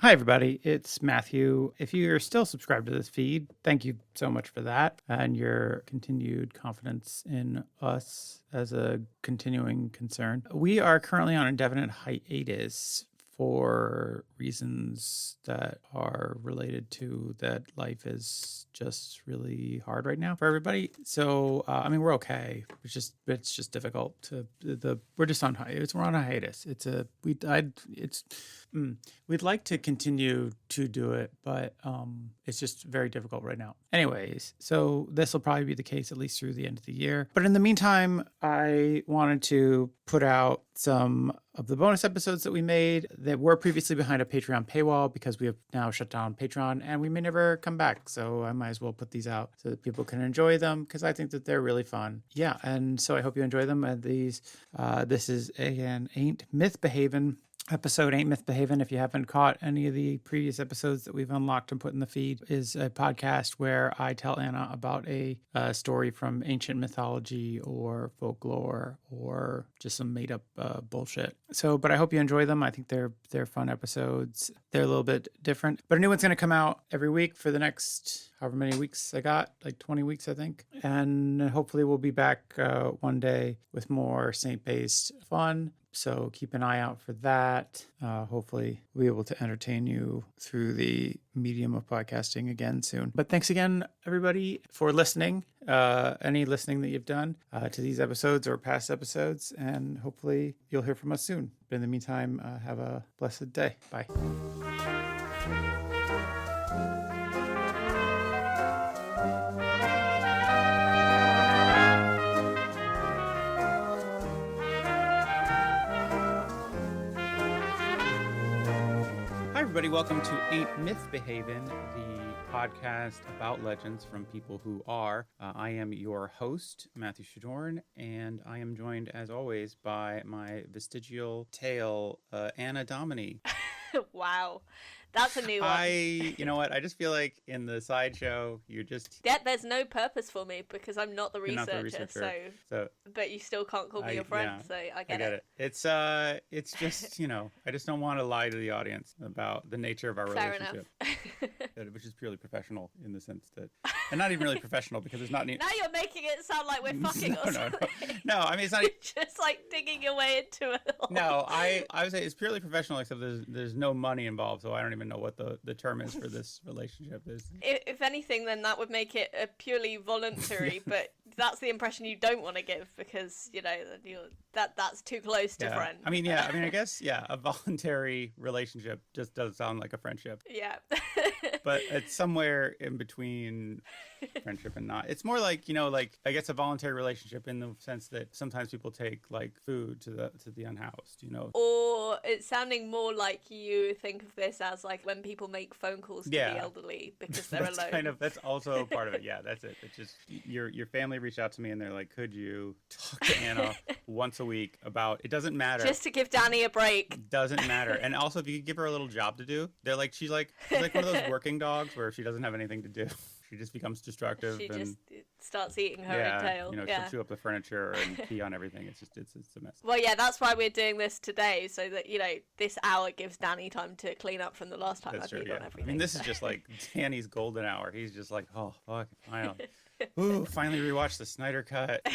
Hi, everybody. It's Matthew. If you're still subscribed to this feed, thank you so much for that and your continued confidence in us as a continuing concern. We are currently on indefinite hiatus for reasons that are related to that life is just really hard right now for everybody. So, we're okay. It's just difficult we're just on hiatus. We're on a hiatus. We'd like to continue to do it, but it's just very difficult right now. Anyways, so this will probably be the case at least through the end of the year. But in the meantime, I wanted to put out some of the bonus episodes that we made that were previously behind a Patreon paywall because we have now shut down Patreon and we may never come back. So I might as well put these out so that people can enjoy them because I think that they're really fun. Yeah, and so I hope you enjoy them. And this is again Ain't Mythbehavin. Episode Ain't Mythbehavin. If you haven't caught any of the previous episodes that we've unlocked and put in the feed, is a podcast where I tell Anna about a story from ancient mythology or folklore or just some made up bullshit. But I hope you enjoy them. I think they're fun episodes. They're a little bit different, but a new one's going to come out every week for the next however many weeks I got, like 20 weeks, I think. And hopefully we'll be back one day with more saint-based fun. So keep an eye out for that. Hopefully we'll be able to entertain you through the medium of podcasting again soon. But thanks again, everybody, for listening. Any listening that you've done to these episodes or past episodes. And hopefully you'll hear from us soon. But in the meantime, have a blessed day. Bye. Everybody, welcome to Ain't Mythbehavin, the podcast about legends from people who are. I am your host, Matthew Shadorn, and I am joined, as always, by my vestigial tale, Anna Domini. Wow. That's a new one. You know what? I just feel like in the sideshow, you're just... Yeah, there's no purpose for me because I'm not the researcher. So but you still can't call me your friend, yeah, so I get it. It's just, I just don't want to lie to the audience about the nature of our relationship. Which is purely professional in the sense that... And not even really professional because it's not... Now you're making it sound like we're fucking or something. No, I mean, it's not... Just like digging your way into it all. No, I would say it's purely professional except there's no money involved, so I don't even know what the term is for this relationship is. If anything, then that would make it a purely voluntary, but that's the impression you don't want to give because, that's too close to friend. I guess, a voluntary relationship just does sound like a friendship. Yeah. But it's somewhere in between friendship and not. It's more like, I guess a voluntary relationship in the sense that sometimes people take like food to the unhoused, Or it's sounding more like you think of this as like when people make phone calls to the elderly because they're alone. That's also part of it. Yeah, that's it. It's just your family reached out to me and they're like, could you talk to Anna once a week about, it doesn't matter. Just to give Danny a break. Doesn't matter. And also if you could give her a little job to do, she's like one of those working dogs where she doesn't have anything to do. She just becomes destructive. She just starts eating her tail. She'll chew up the furniture and pee on everything. It's a mess. Well, yeah, that's why we're doing this today, so that, this hour gives Danny time to clean up from the last time I peed on everything. I mean, this is just like Danny's golden hour. He's just like, oh, fuck, finally. Ooh, finally rewatched the Snyder Cut.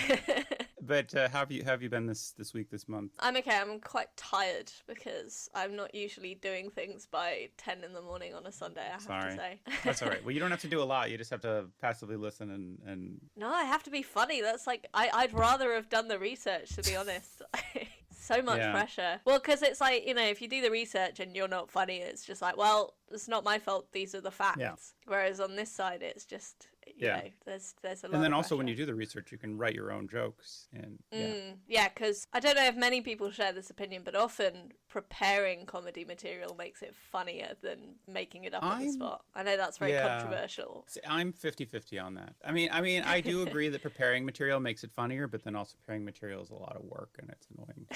But how have you been this week, this month? I'm okay. I'm quite tired because I'm not usually doing things by 10 in the morning on a Sunday, I have to say. That's all right. Well, you don't have to do a lot. You just have to passively listen and... No, I have to be funny. That's like... I'd rather have done the research, to be honest. So much pressure. Well, because it's like, if you do the research and you're not funny, it's just like, well, it's not my fault. These are the facts. Yeah. Whereas on this side, it's just... there's a lot. And then of also pressure. when you do the research, you can write your own jokes. And because I don't know if many people share this opinion, but often preparing comedy material makes it funnier than making it up on the spot. I know that's very controversial. See, I'm 50-50 on that. I mean, I do agree that preparing material makes it funnier, but then also preparing material is a lot of work and it's annoying.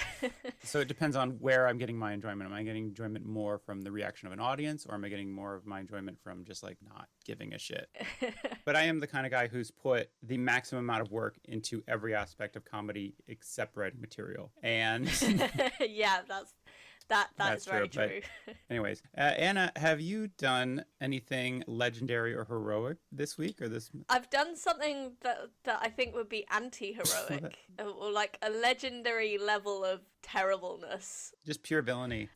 So it depends on where I'm getting my enjoyment. Am I getting enjoyment more from the reaction of an audience, or am I getting more of my enjoyment from just like not giving a shit? But I am the kind of guy who's put the maximum amount of work into every aspect of comedy except writing material. And That is very true. Anyways, Anna, have you done anything legendary or heroic this week or this? I've done something that I think would be anti-heroic, or like a legendary level of terribleness. Just pure villainy.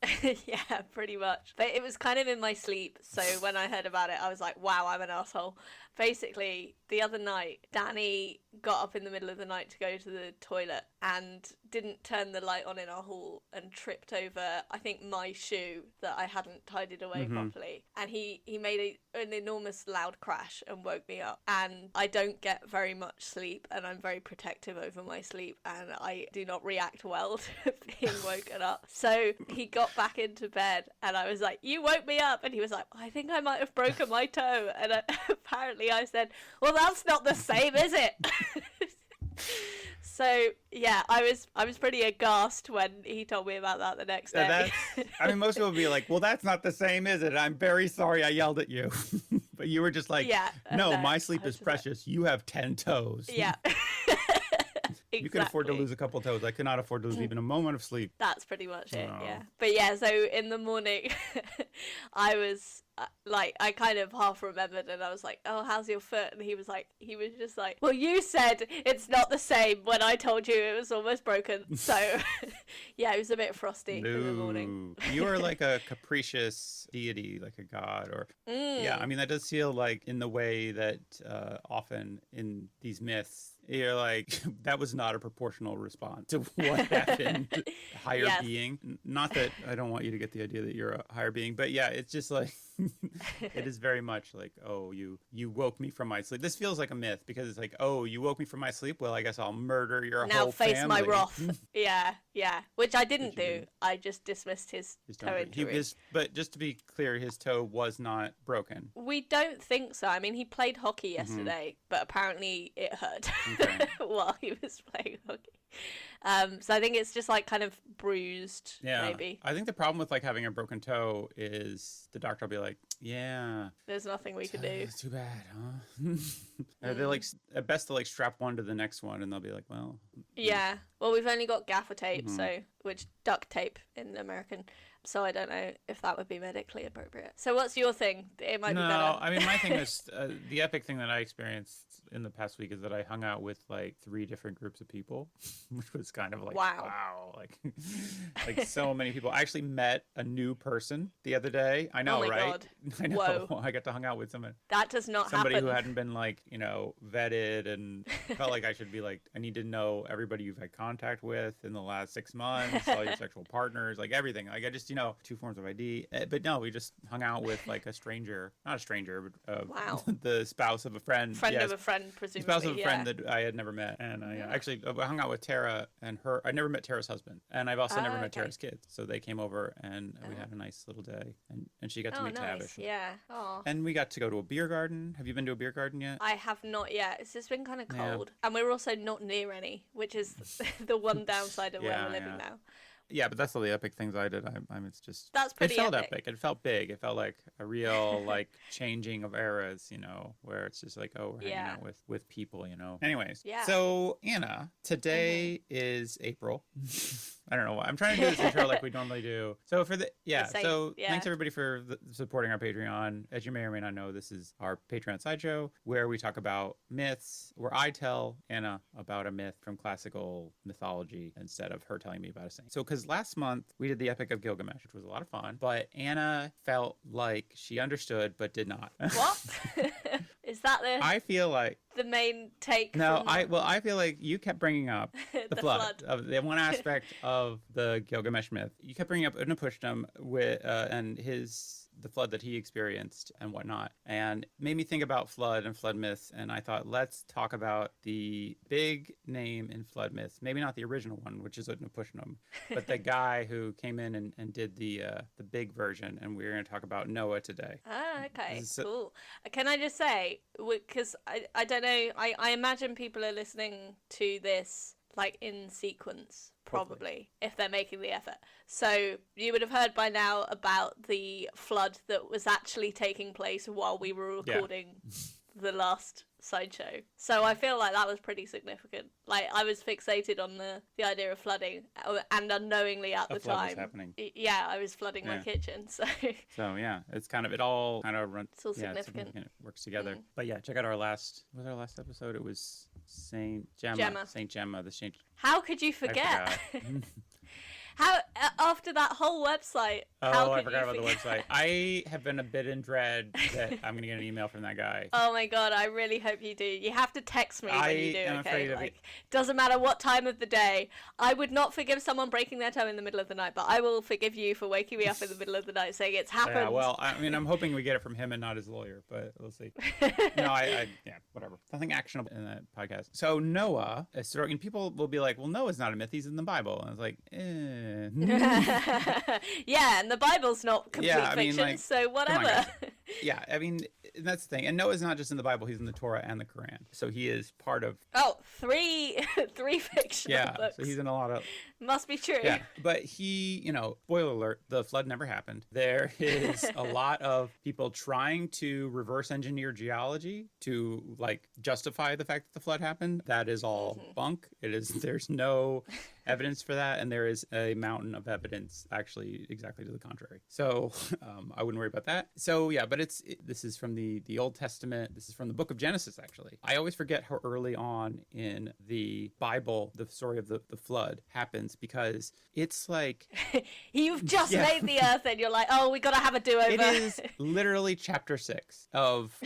Yeah, pretty much. But it was kind of in my sleep, so when I heard about it, I was like, wow, I'm an asshole. Basically, the other night, Danny got up in the middle of the night to go to the toilet and didn't turn the light on in our hall and tripped over, I think, my shoe that I hadn't tidied away properly. And he made an enormous loud crash and woke me up. And I don't get very much sleep, and I'm very protective over my sleep, and I do not react well to being woken up. So he got back into bed, and I was like, you woke me up. And he was like, I think I might have broken my toe. And apparently I said, well, that's not the same, is it? So yeah, I was pretty aghast when he told me about that the next day. I mean, most people would be like, well, that's not the same, is it? I'm very sorry I yelled at you. But you were just like, no, my sleep is precious. You have 10 toes. Yeah. Exactly. You can afford to lose a couple toes. I could not afford to lose even a moment of sleep. That's pretty much it, yeah. But yeah, so in the morning, I was I kind of half remembered, and I was like, oh, how's your foot? And he was just like, well, you said it's not the same when I told you it was almost broken. So yeah, it was a bit frosty in the morning. You are like a capricious deity, like a god, or yeah, I mean, that does feel like in the way that often in these myths, you're like, that was not a proportional response to what happened. Higher being. Not that I don't want you to get the idea that you're a higher being, but yeah, it's just like, it is very much like, oh, you woke me from my sleep. This feels like a myth because it's like, oh, you woke me from my sleep? Well, I guess I'll murder your whole family. Now face my wrath. Yeah. Which I didn't do. I just dismissed his toe injury. But just to be clear, his toe was not broken. We don't think so. I mean, he played hockey yesterday, but apparently it hurt while he was playing hockey. So I think it's just like kind of bruised, maybe. I think the problem with like having a broken toe is the doctor will be like, yeah, there's nothing we can do. It's too bad, huh? They're like, at best they'll like strap one to the next one, and they'll be like, well. Yeah. Well, we've only got gaffer tape, which duct tape in American. So I don't know if that would be medically appropriate. So what's your thing? It might be better. No, I mean, my thing is, the epic thing that I experienced in the past week is that I hung out with like 3 different groups of people, which was kind of like, wow, like so many people. I actually met a new person the other day. I know, right? God. I know. Whoa. I got to hang out with someone. That does not somebody happen. Who hadn't been like, vetted, and felt like I should be like, I need to know everybody you've had contact with in the last 6 months, all your sexual partners, like everything. Like I just, 2 forms of ID. But no, we just hung out with like a stranger, not a stranger, but the spouse of a friend. Friend of a friend, presumably. Spouse of a friend that I had never met. And I actually hung out with Tara and her. I never met Tara's husband. And I've also never met Tara's kids. So they came over and we had a nice little day. And she got to meet Tavish. Yeah. Aww. And we got to go to a beer garden. Have you been to a beer garden yet? I have not yet. It's just been kind of cold. And we're also not near any, which is the one downside of where we're living now. Yeah, but that's all the epic things I did. It's just that's pretty. It felt epic. It felt big. It felt like a real like changing of eras, where it's just like, oh, we're hanging out with people, Anyways, so Anna, today is April. I don't know why I'm trying to do this intro like we normally do. So thanks everybody for supporting our Patreon. As you may or may not know, this is our Patreon sideshow where we talk about myths, where I tell Anna about a myth from classical mythology instead of her telling me about a saint. So because last month we did the Epic of Gilgamesh, which was a lot of fun, but Anna felt like she understood but did not. What? Is that I feel like the main take? No, I feel like you kept bringing up the flood of the one aspect of the Gilgamesh myth. You kept bringing up Utnapishtim with and the flood that he experienced and whatnot, and made me think about flood and flood myths. And I thought, let's talk about the big name in flood myths. Maybe not the original one, which is Utnapishtim, but the guy who came in and did the big version. And we're going to talk about Noah today. Ah, okay, cool. Can I just say, because I don't know, I imagine people are listening to this like in sequence, probably, if they're making the effort. So you would have heard by now about the flood that was actually taking place while we were recording the last sideshow. So I feel like that was pretty significant. Like, I was fixated on the idea of flooding, and unknowingly at the flood was time, happening. yeah, I was flooding my kitchen. So yeah, it's kind of, it all kind of runs. It's all significant. It works together. But yeah, check out our last episode? It was Saint Gemma. Saint Gemma, the Saint. How could you forget? How, after that whole website, how could I forgot about you the website. I have been a bit in dread that I'm going to get an email from that guy. Oh my god, I really hope you do. You have to text me when you do, am okay? afraid of Like, doesn't matter what time of the day. I would not forgive someone breaking their toe in the middle of the night, but I will forgive you for waking me up in the middle of the night saying it's happened. Yeah, well, I mean, I'm hoping we get it from him and not his lawyer, but we'll see. No, yeah, whatever. Nothing actionable in that podcast. So Noah, and people will be like, well, Noah's not a myth, he's in the Bible. And I was like, yeah, and the Bible's not complete fiction, like, so whatever. Yeah, I mean, that's the thing. And Noah's not just in the Bible, he's in the Torah and the Quran. So he is part of... Oh, three fictional books. So he's in a lot of... Must be true. Yeah, but he, spoiler alert, the flood never happened. There is a lot of people trying to reverse engineer geology to, like, justify the fact that the flood happened. That is all bunk. There's no evidence for that, and there is a mountain of evidence actually exactly to the contrary. So I wouldn't worry about that. So yeah, but this is from the Old Testament. This is from the book of Genesis, actually. I always forget how early on in the Bible the story of the flood happens, because it's like... You've just made the earth and you're like, oh, we gotta have a do-over. It is literally chapter 6 of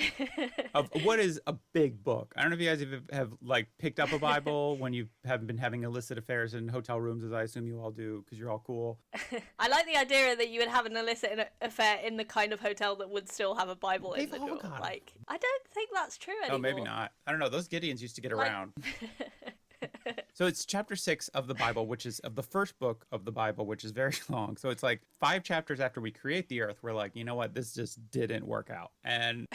what is a big book. I don't know if you guys have like picked up a Bible when you haven't been having illicit affairs in hotel rooms, as I assume you all do, because you're all cool. I like the idea that you would have an illicit affair in the kind of hotel that would still have a Bible in the door. Like, I don't think that's true anymore. Oh, maybe not. I don't know. Those Gideons used to get around. So it's chapter 6 of the Bible, which is of the first book of the Bible, which is very long. So it's like 5 chapters after we create the earth, we're like, you know what? This just didn't work out. And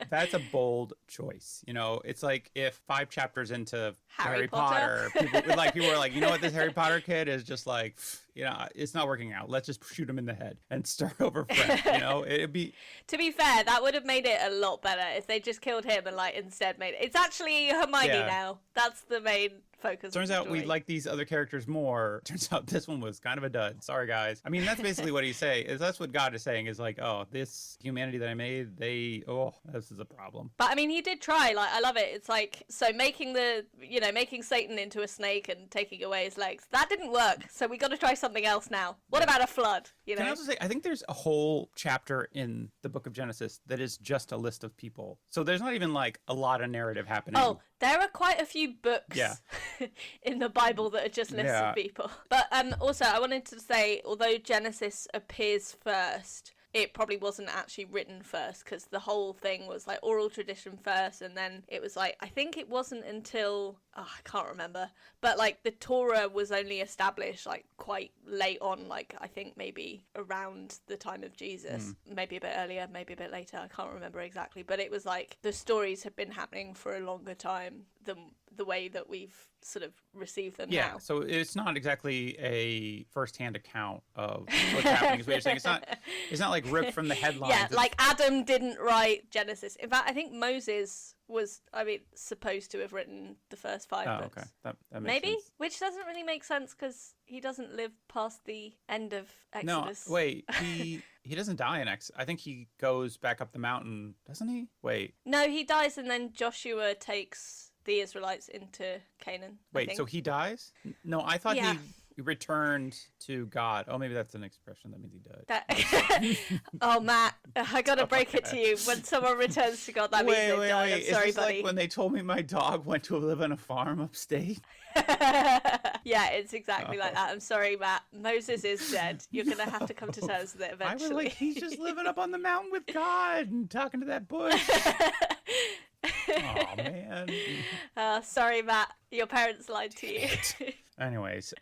that's a bold choice. It's like if 5 chapters into Harry Potter, people were like, you know what? This Harry Potter kid is just like, it's not working out. Let's just shoot him in the head and start over fresh. It'd be... To be fair, that would have made it a lot better if they just killed him and like instead made it. It's actually Hermione now. That's the main focus. Turns out we like these other characters more. Turns out this one was kind of a dud. Sorry, guys. I mean, that's basically what he's saying. That's what God is saying, is like, oh, this humanity that I made, this is a problem. But I mean, he did try. Like, I love it. It's like, so making Satan into a snake and taking away his legs, that didn't work. So we got to try something else now. What about a flood? Can I also say, I think there's a whole chapter in the book of Genesis that is just a list of people. So there's not even like a lot of narrative happening. Oh, there are quite a few books in the Bible that are just lists of people. But also, I wanted to say, although Genesis appears first, it probably wasn't actually written first, because the whole thing was like oral tradition first, and then it was like, I think it wasn't until, I can't remember, but like the Torah was only established like quite late on, like I think maybe around the time of Jesus, maybe a bit earlier, maybe a bit later, I can't remember exactly, but it was like the stories had been happening for a longer time than the way that we've sort of received them now. So it's not exactly a first-hand account of what's happening, is what you're saying. It's not like ripped from the headlines. Yeah, like Adam didn't write Genesis. In fact, I think Moses was, supposed to have written the first 5 books. Okay. That makes sense. Which doesn't really make sense, because he doesn't live past the end of Exodus. No, wait, he doesn't die in Exodus. I think he goes back up the mountain, doesn't he? Wait. No, he dies, and then Joshua takes the Israelites into Canaan. Wait, so he dies? No, I thought he returned to God. Oh, maybe that's an expression. That means he died. Oh, Matt, I gotta break it to you. When someone returns to God, that means they died. I'm sorry, is this buddy. Like when they told me my dog went to live on a farm upstate? Yeah, it's exactly like that. I'm sorry, Matt. Moses is dead. You're gonna have to come to terms with it eventually. I was like, he's just living up on the mountain with God and talking to that bush. Oh, man. Sorry, Matt. Your parents lied to you. Anyways,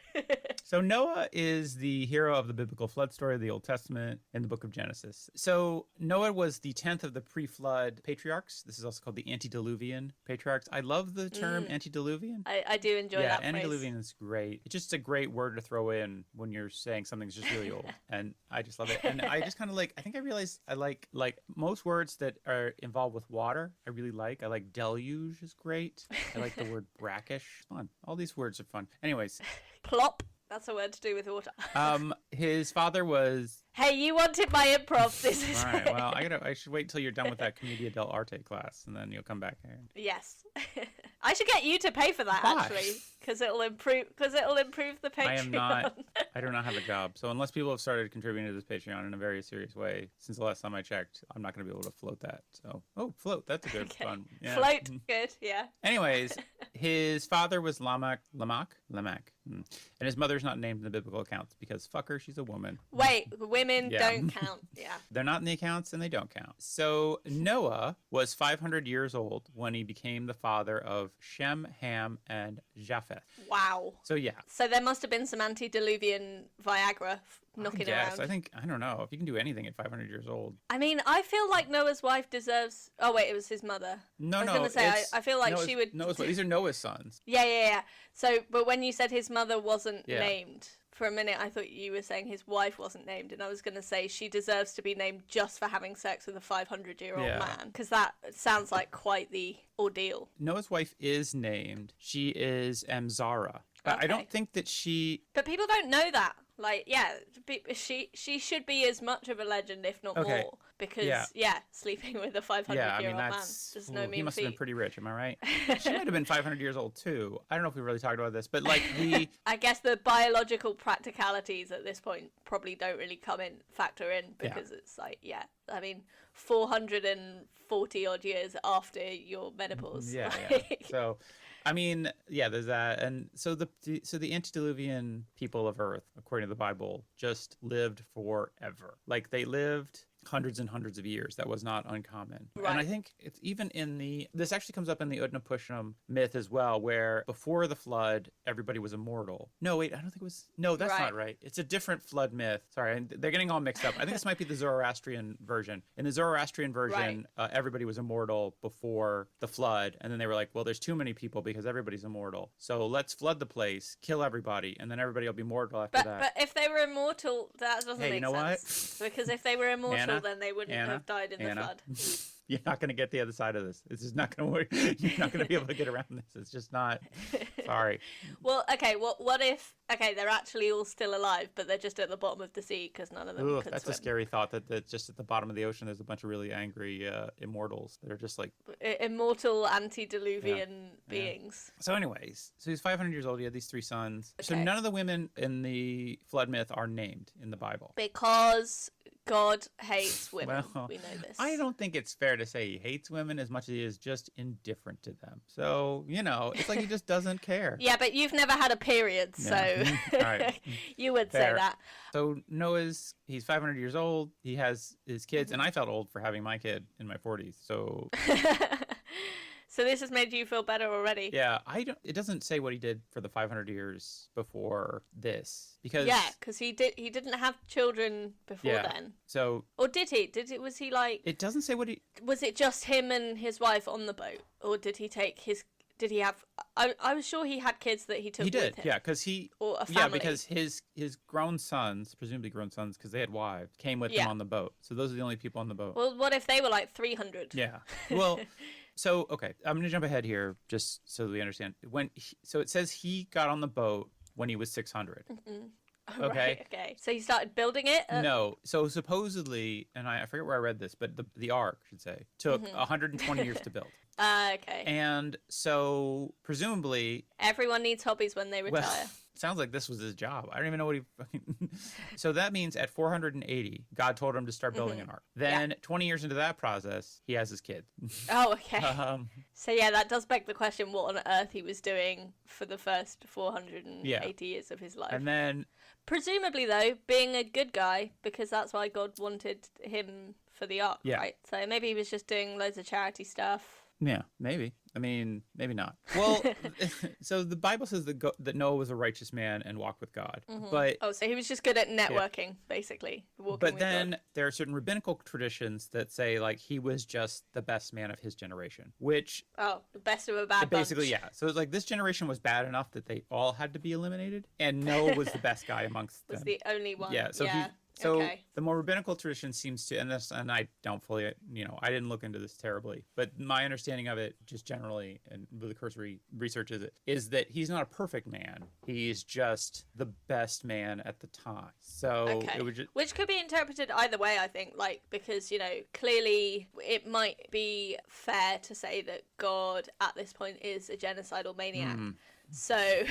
so Noah is the hero of the biblical flood story of the Old Testament in the book of Genesis. So Noah was the 10th of the pre-flood patriarchs. This is also called the antediluvian patriarchs. I love the term antediluvian. I do enjoy that phrase. Antediluvian is great. It's just a great word to throw in when you're saying something's just really old. And I just love it. And I just kind of I think I realized I like most words that are involved with water, I really like. I like deluge is great. I like the word brackish. Fun. All these words are fun. Anyways. Plop. That's a word to do with water. His father was... Hey, you wanted my improv. This is all right. Well, I should wait until you're done with that Commedia dell'arte class, and then you'll come back here. Yes. I should get you to pay for that. Why? Actually, because it'll improve the Patreon. I do not have a job, so unless people have started contributing to this Patreon in a very serious way since the last time I checked, I'm not going to be able to float that. So, float. That's a good fun. Yeah. Float. Good. Yeah. Anyways, his father was Lamech. And his mother's not named in the biblical accounts because fuck her, she's a woman. Wait, women don't count. Yeah. They're not in the accounts and they don't count. So Noah was 500 years old when he became the father of Shem, Ham, and Japheth. Wow. So yeah. So there must have been some antediluvian Viagra knocking around. I don't know. If you can do anything at 500 years old. I mean, I feel like Noah's wife deserves... Oh, wait, it was his mother. No. I was going to say, I feel like she would... These are Noah's sons. Yeah. So, but when you said his mother wasn't named, for a minute I thought you were saying his wife wasn't named, and I was going to say she deserves to be named just for having sex with a 500-year-old man, because that sounds like quite the ordeal. Noah's wife is named. She is Zara. Okay. I don't think that she... But people don't know that. She should be as much of a legend, if not more, because sleeping with a 500-year-old man is no mean feat. He must have been pretty rich, am I right? She might have been 500 years old too. I don't know if we really talked about this, but I guess the biological practicalities at this point probably don't really factor in, because it's 440 odd years after your menopause. Yeah. So. I mean, there's that. And so the antediluvian people of Earth, according to the Bible, just lived forever. They lived hundreds and hundreds of years. That was not uncommon. Right. And I think it's even this actually comes up in the Utnapishtim myth as well, where before the flood, everybody was immortal. No, wait, I don't think it was. No, that's not right. It's a different flood myth. Sorry, they're getting all mixed up. I think this might be the Zoroastrian version. In the Zoroastrian version, everybody was immortal before the flood. And then they were like, well, there's too many people because everybody's immortal. So let's flood the place, kill everybody, and then everybody will be mortal after that. But if they were immortal, that doesn't make sense. What? Because if they were immortal, then they wouldn't have died in the flood. You're not going to get the other side of this. This is not going to work. You're not going to be able to get around this. It's just not. Sorry. Well, okay. What if? Okay, they're actually all still alive, but they're just at the bottom of the sea because none of them can that's swim. A scary thought. That just at the bottom of the ocean, there's a bunch of really angry immortals that are just like immortal antediluvian beings. So, anyways, he's 500 years old. He had these 3 sons. Okay. So none of the women in the flood myth are named in the Bible because God hates women. Well, we know this. I don't think it's fair to say he hates women as much as he is just indifferent to them. So, it's like he just doesn't care. Yeah, but you've never had a period, so all right. You would say that. So he's 500 years old. He has his kids, and I felt old for having my kid in my 40s. So... So this has made you feel better already? Yeah, it doesn't say what he did for the 500 years before this, because because he didn't have children before then. So or did he? Was he like? It doesn't say what he. Was it just him and his wife on the boat, or did he take his? Did he have? I was sure he had kids that he took. He did, with him. because or a family. Yeah, because his grown sons, presumably grown sons, because they had wives, came with him on the boat. So those are the only people on the boat. Well, what if they were like 300? Yeah. Well. So, okay, I'm going to jump ahead here just so that we understand. So it says he got on the boat when he was 600. Oh, okay. Okay. So he started building it? No. So supposedly, and I forget where I read this, but the ark, I should say, took 120 years to build. Okay. And so presumably... Everyone needs hobbies when they retire. Well, sounds like this was his job. I don't even know what he fucking... So that means at 480, God told him to start building an ark. Then 20 years into that process, he has his kid. Oh, okay. So yeah, that does beg the question what on earth he was doing for the first 480 years of his life. And then... Presumably, though, being a good guy, because that's why God wanted him for the ark, right? So maybe he was just doing loads of charity stuff. Yeah, maybe. I mean, maybe not. Well, so the Bible says that Noah was a righteous man and walked with God. But so he was just good at networking, basically, walking but with then God. there are certain rabbinical traditions that say like he was just the best man of his generation, which The best of a bad basically, bunch. yeah. So it's like this generation was bad enough that they all had to be eliminated, and Noah was the best guy amongst Was them. the only one. Yeah. So yeah. so Okay. the more rabbinical tradition seems to, and I don't fully, I didn't look into this terribly, but my understanding of it, just generally, and really cursory research is that he's not a perfect man. He's just the best man at the time. So Okay. it would just, Which could be interpreted either way, I think, like, because, clearly it might be fair to say that God at this point is a genocidal maniac. So,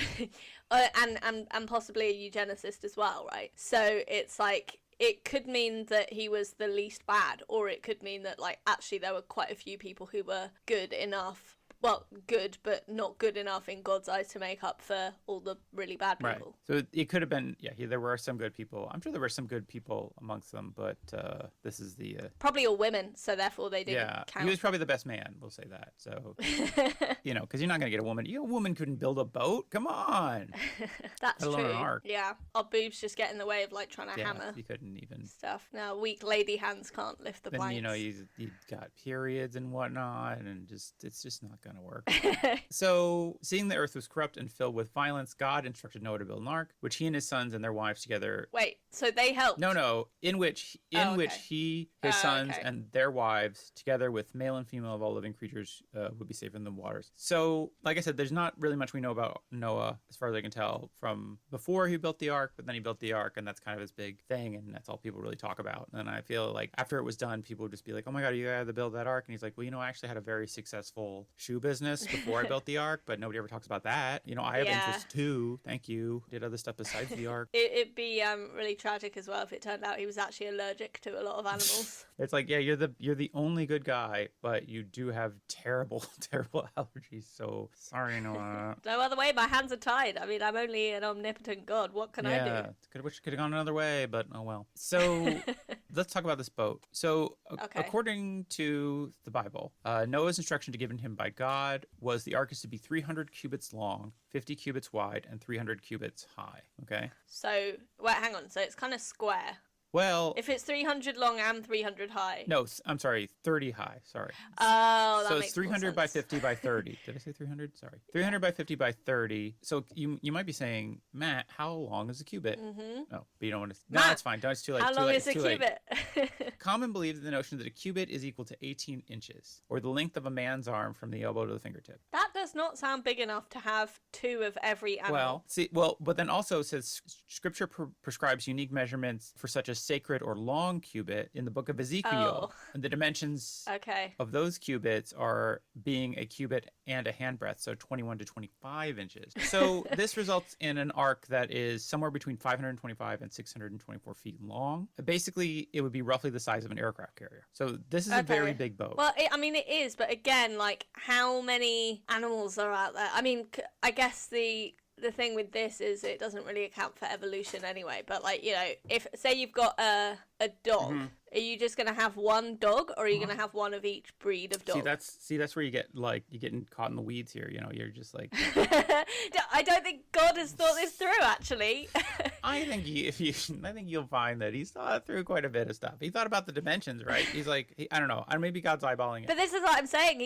and possibly a eugenicist as well, right? So it's like, it could mean that he was the least bad, or it could mean that, like, actually there were quite a few people who were good enough. Well, good, but not good enough in God's eyes to make up for all the really bad people. right. So it could have been, there were some good people. I'm sure there were some good people amongst them, but this is the... Probably all women, so therefore they didn't count. He was probably the best man, we'll say that. So, because you're not going to get a woman. A woman couldn't build a boat. Come on. That's Let alone true. an ark. Yeah. Our boobs just get in the way of, like, trying to hammer You couldn't even... stuff. Now, weak lady hands can't lift the planks. Then, you got periods and whatnot, and it's just not going to work. So, seeing the earth was corrupt and filled with violence, God instructed Noah to build an ark, which he and his sons and their wives together... Wait, so they helped? No, in which he, his sons, and their wives, together with male and female of all living creatures, would be safe in the waters. So, like I said, there's not really much we know about Noah, as far as I can tell, from before he built the ark, but then he built the ark, and that's kind of his big thing, and that's all people really talk about. And I feel like after it was done, people would just be like, oh my God, you had to build that ark? And he's like, well, I actually had a very successful shoe business before I built the ark, but nobody ever talks about that. I have interest too. Thank you. Did other stuff besides the ark. It'd be really tragic as well if it turned out he was actually allergic to a lot of animals. It's like, you're the only good guy, but you do have terrible, terrible allergies. So sorry, Noah. No other way. My hands are tied. I mean, I'm only an omnipotent God. What can I do? Wish it could have gone another way, but oh well. So let's talk about this boat. So according to the Bible, Noah's instruction given him by God was the ark is to be 300 cubits long, 50 cubits wide, and 300 cubits high. Okay. So, wait, hang on. So it's kind of square. Well, if it's 300 long and 300 high. No, I'm sorry, 30 high. Sorry. Oh, that so makes it's 300 by 50 by 30. Did I say 300? Sorry. 300 by 50 by 30. So you might be saying, Matt, how long is a cubit? No, but you don't want to. No, it's fine. No, it's too late. How long is a cubit? Common believes the notion that a cubit is equal to 18 inches, or the length of a man's arm from the elbow to the fingertip. That does not sound big enough to have two of every animal. But then also says Scripture prescribes unique measurements for such a sacred or long cubit in the book of Ezekiel. And the dimensions of those cubits are being a cubit and a handbreadth, so 21 to 25 inches. So this results in an ark that is somewhere between 525 and 624 feet long. Basically, it would be roughly the size of an aircraft carrier. So this is a very big boat. Well, it is, but again, like, how many animals are out there? I mean, I guess the thing with this is it doesn't really account for evolution anyway, but, like, if say you've got a dog, are you just going to have one dog, or are you going to have one of each breed of dog? See, that's where you get, like, you're getting caught in the weeds here. You're just like... I don't think God has thought this through, actually. I think you'll find that he's thought through quite a bit of stuff. He thought about the dimensions, right? He's like, I don't know. Maybe God's eyeballing it. But this is what I'm saying.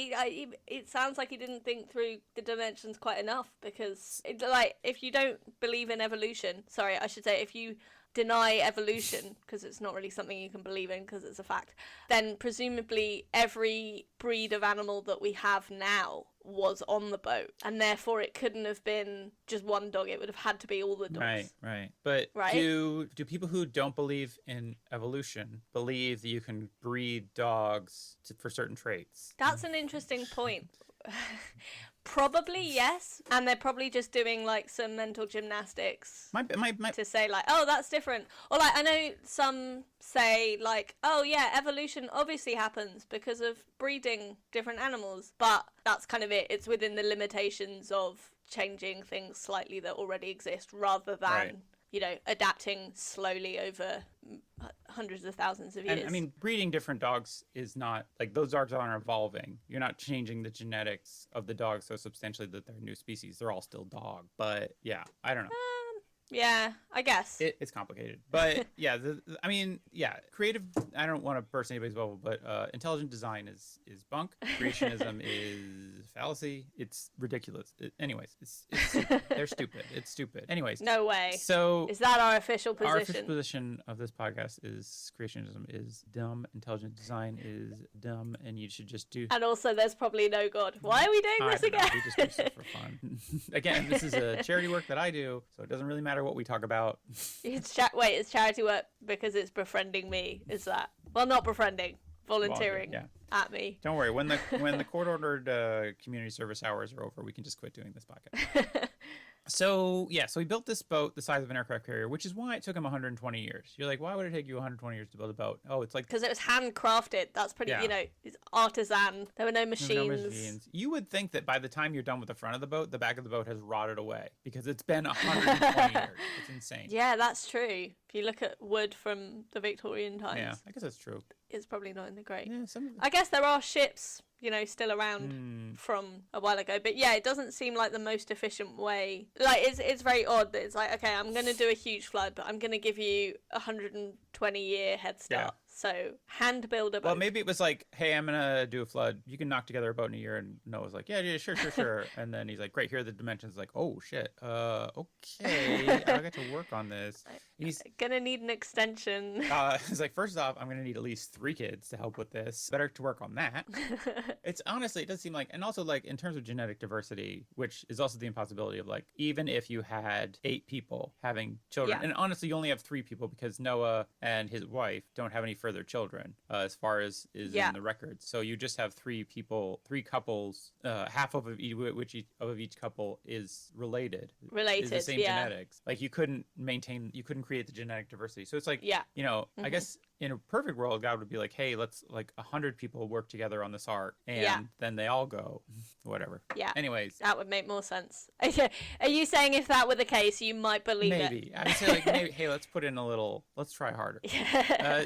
It sounds like he didn't think through the dimensions quite enough, because, if you don't believe in evolution, sorry, I should say, if you deny evolution, because it's not really something you can believe in because it's a fact, then presumably every breed of animal that we have now was on the boat, and therefore it couldn't have been just one dog. It would have had to be all the dogs. Right. But do people who don't believe in evolution believe that you can breed dogs for certain traits? That's an interesting point. Probably yes, and they're probably just doing, like, some mental gymnastics to say, like, oh, that's different. Or, like, I know some say, like, oh yeah, evolution obviously happens because of breeding different animals, but that's kind of it. It's within the limitations of changing things slightly that already exist, rather than adapting slowly over hundreds of thousands of years. And I mean, breeding different dogs is not like those dogs aren't evolving. You're not changing the genetics of the dog so substantially that they're new species. They're all still dog. But yeah, I don't know. Yeah, I guess. It's complicated. But yeah, creative, I don't want to burst anybody's bubble, but intelligent design is bunk. Creationism is fallacy. It's ridiculous. Anyways, it's stupid. They're stupid. It's stupid. Anyways. No way. So is that our official position? Our official position of this podcast is creationism is dumb, intelligent design is dumb, and you should just do... And also there's probably no God. Why are we doing this again? We just do stuff for fun. Again, this is a charity work that I do, so it doesn't really matter what we talk about. It's charity work because it's befriending me, is that? Well, not befriending, volunteering at me. Don't worry, when the court-ordered community service hours are over, we can just quit doing this podcast. So he built this boat the size of an aircraft carrier, which is why it took him 120 years. You're like, why would it take you 120 years to build a boat? Oh, it's like... Because it was handcrafted. That's pretty, it's artisan. There were no machines. You would think that by the time you're done with the front of the boat, the back of the boat has rotted away because it's been 120 years. It's insane. Yeah, that's true. If you look at wood from the Victorian times. Yeah, I guess that's true. It's probably not in the great. Yeah, I guess there are ships, still around from a while ago. But yeah, it doesn't seem like the most efficient way. Like, it's very odd that it's like, okay, I'm going to do a huge flood, but I'm going to give you 120-year head start. Yeah. So, hand build a boat. Well, maybe it was like, hey, I'm going to do a flood. You can knock together a boat in a year. And Noah's like, yeah, sure. And then he's like, great, here are the dimensions. Like, oh, shit. Okay, I got to work on this. He's going to need an extension. He's like, first off, I'm going to need at least 3 kids to help with this. Better to work on that. It's honestly, it does seem like, and also like in terms of genetic diversity, which is also the impossibility of like, even if you had 8 people having children, and honestly, you only have 3 people because Noah and his wife don't have any further children as far as is in the records. So you just have 3 couples, half of each couple is related. Is the same genetics. Like you couldn't create the genetic diversity. So it's like, I guess in a perfect world, God would be like, hey, let's like 100 people work together on this ark and then they all go, whatever. Yeah. Anyways. That would make more sense. Are you saying if that were the case, you might believe it? Maybe. I would say like, maybe, hey, let's put in let's try harder.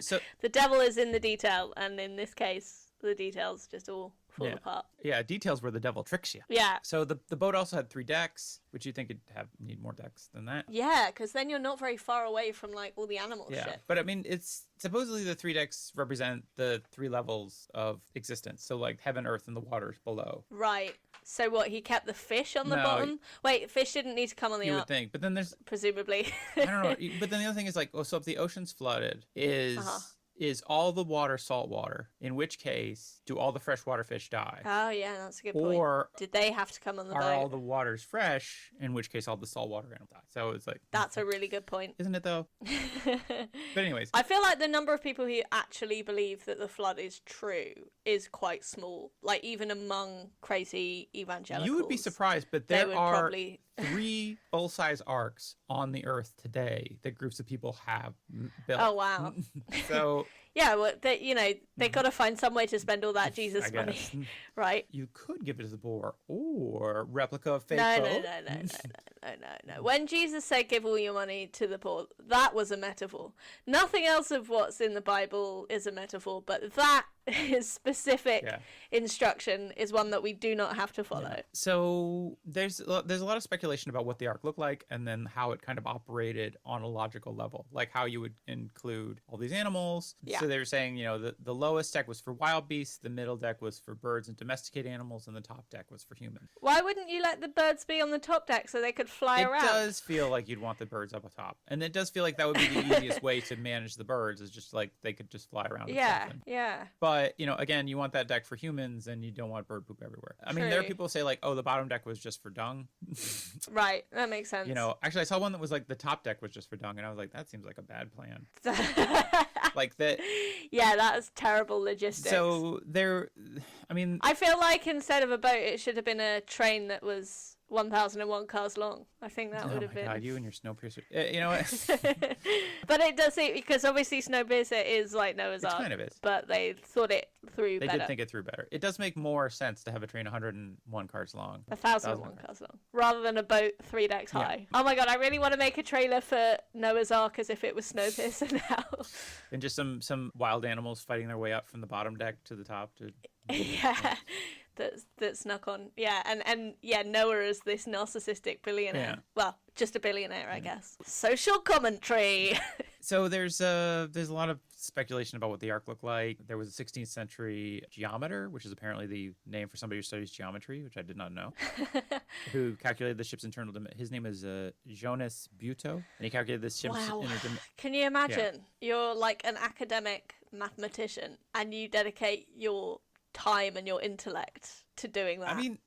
So the devil is in the detail. And in this case, the details just all fall apart. Yeah, details where the devil tricks you. Yeah. So the boat also had 3 decks, which you think it'd need more decks than that. Yeah, because then you're not very far away from like all the animal shit. But I mean, it's supposedly the 3 decks represent the 3 levels of existence. So like heaven, earth, and the waters below. Right. So what? He kept the fish on the bottom. Wait, fish didn't need to come on the ark. You would think, but then there's presumably. I don't know. But then the other thing is like, so if the ocean's flooded, is all the water salt water? In which case, do all the freshwater fish die? Oh, yeah, that's a good point. Or did they have to come on the boat? Are all the waters fresh? In which case, all the saltwater animals die. So it's like... That's a really good point. Isn't it, though? But anyways. I feel like the number of people who actually believe that the flood is true is quite small. Like, even among crazy evangelicals. You would be surprised, but there are 3 full-size arks on the earth today that groups of people have built. Oh, wow. So... Yeah, well, they got to find some way to spend all that Jesus money, right? You could give it to the poor or replica of fake No. When Jesus said give all your money to the poor, that was a metaphor. Nothing else of what's in the Bible is a metaphor, but that specific instruction is one that we do not have to follow. Yeah. So there's a lot of speculation about what the ark looked like and then how it kind of operated on a logical level, like how you would include all these animals. Yeah. So they were saying, the lowest deck was for wild beasts, the middle deck was for birds and domesticated animals, and the top deck was for humans. Why wouldn't you let the birds be on the top deck so they could fly around? It does feel like you'd want the birds up top. And it does feel like that would be the easiest way to manage the birds, is just like they could just fly around. Yeah. But, again, you want that deck for humans and you don't want bird poop everywhere. I mean, there are people who say like, oh, the bottom deck was just for dung. Right. That makes sense. Actually I saw one that was like the top deck was just for dung, and I was like, that seems like a bad plan. Like that. Yeah, that is terrible logistics. So I feel like instead of a boat, it should have been a train that was 1001 cars long. I think that would have been. God, you and your Snowpiercer. You know what? But it does seem, because obviously Snowpiercer is like Noah's Ark. It kind of is. But they thought it through They better. did think it through better. It does make more sense to have a train 101 cars long. 1,001 cars long. Rather than a boat 3 decks high. Oh my god, I really want to make a trailer for Noah's Ark as if it was Snowpiercer now. And just some wild animals fighting their way up from the bottom deck to the top. Yeah. That snuck on. Yeah, and yeah, Noah is this narcissistic billionaire. Yeah. Well, just a billionaire, I guess. Social commentary. So there's a lot of speculation about what the Ark looked like. There was a 16th century geometer, which is apparently the name for somebody who studies geometry, which I did not know, who calculated the ship's internal dimension. His name is Jonas Buto, and he calculated the ship's Wow. inner dimension. Can you imagine? You're like an academic mathematician, and you dedicate your time and your intellect to doing that. I mean,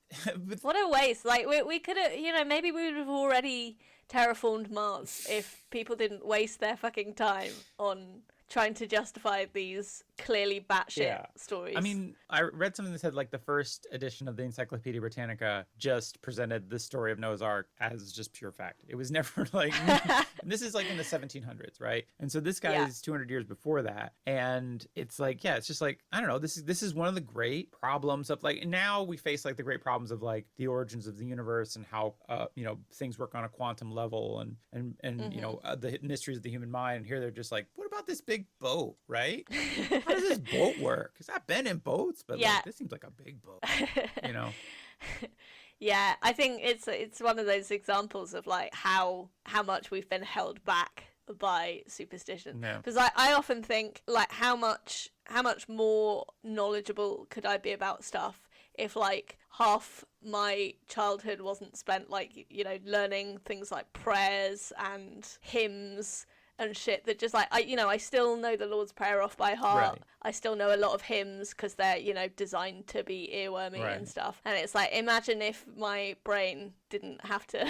what a waste. Like, we could have, maybe we would have already terraformed Mars if people didn't waste their fucking time on trying to justify these clearly batshit stories. I mean, I read something that said like the first edition of the Encyclopedia Britannica just presented the story of Noah's Ark as just pure fact. It was never like, and this is like in the 1700s, right? And so this guy is 200 years before that. And it's like, it's just like, I don't know, this is one of the great problems of like, now we face like the great problems of like the origins of the universe and how, things work on a quantum level and the mysteries of the human mind. And here they're just like, what about this big boat, right? How does this boat work? Because I've been in boats, but like, this seems like a big boat, Yeah, I think it's one of those examples of like how much we've been held back by superstition. Because I often think like how much more knowledgeable could I be about stuff if like half my childhood wasn't spent like learning things like prayers and hymns and shit that just like I still know the Lord's Prayer off by heart. Right. I still know a lot of hymns because they're designed to be earwormy and stuff. And it's like, imagine if my brain didn't have to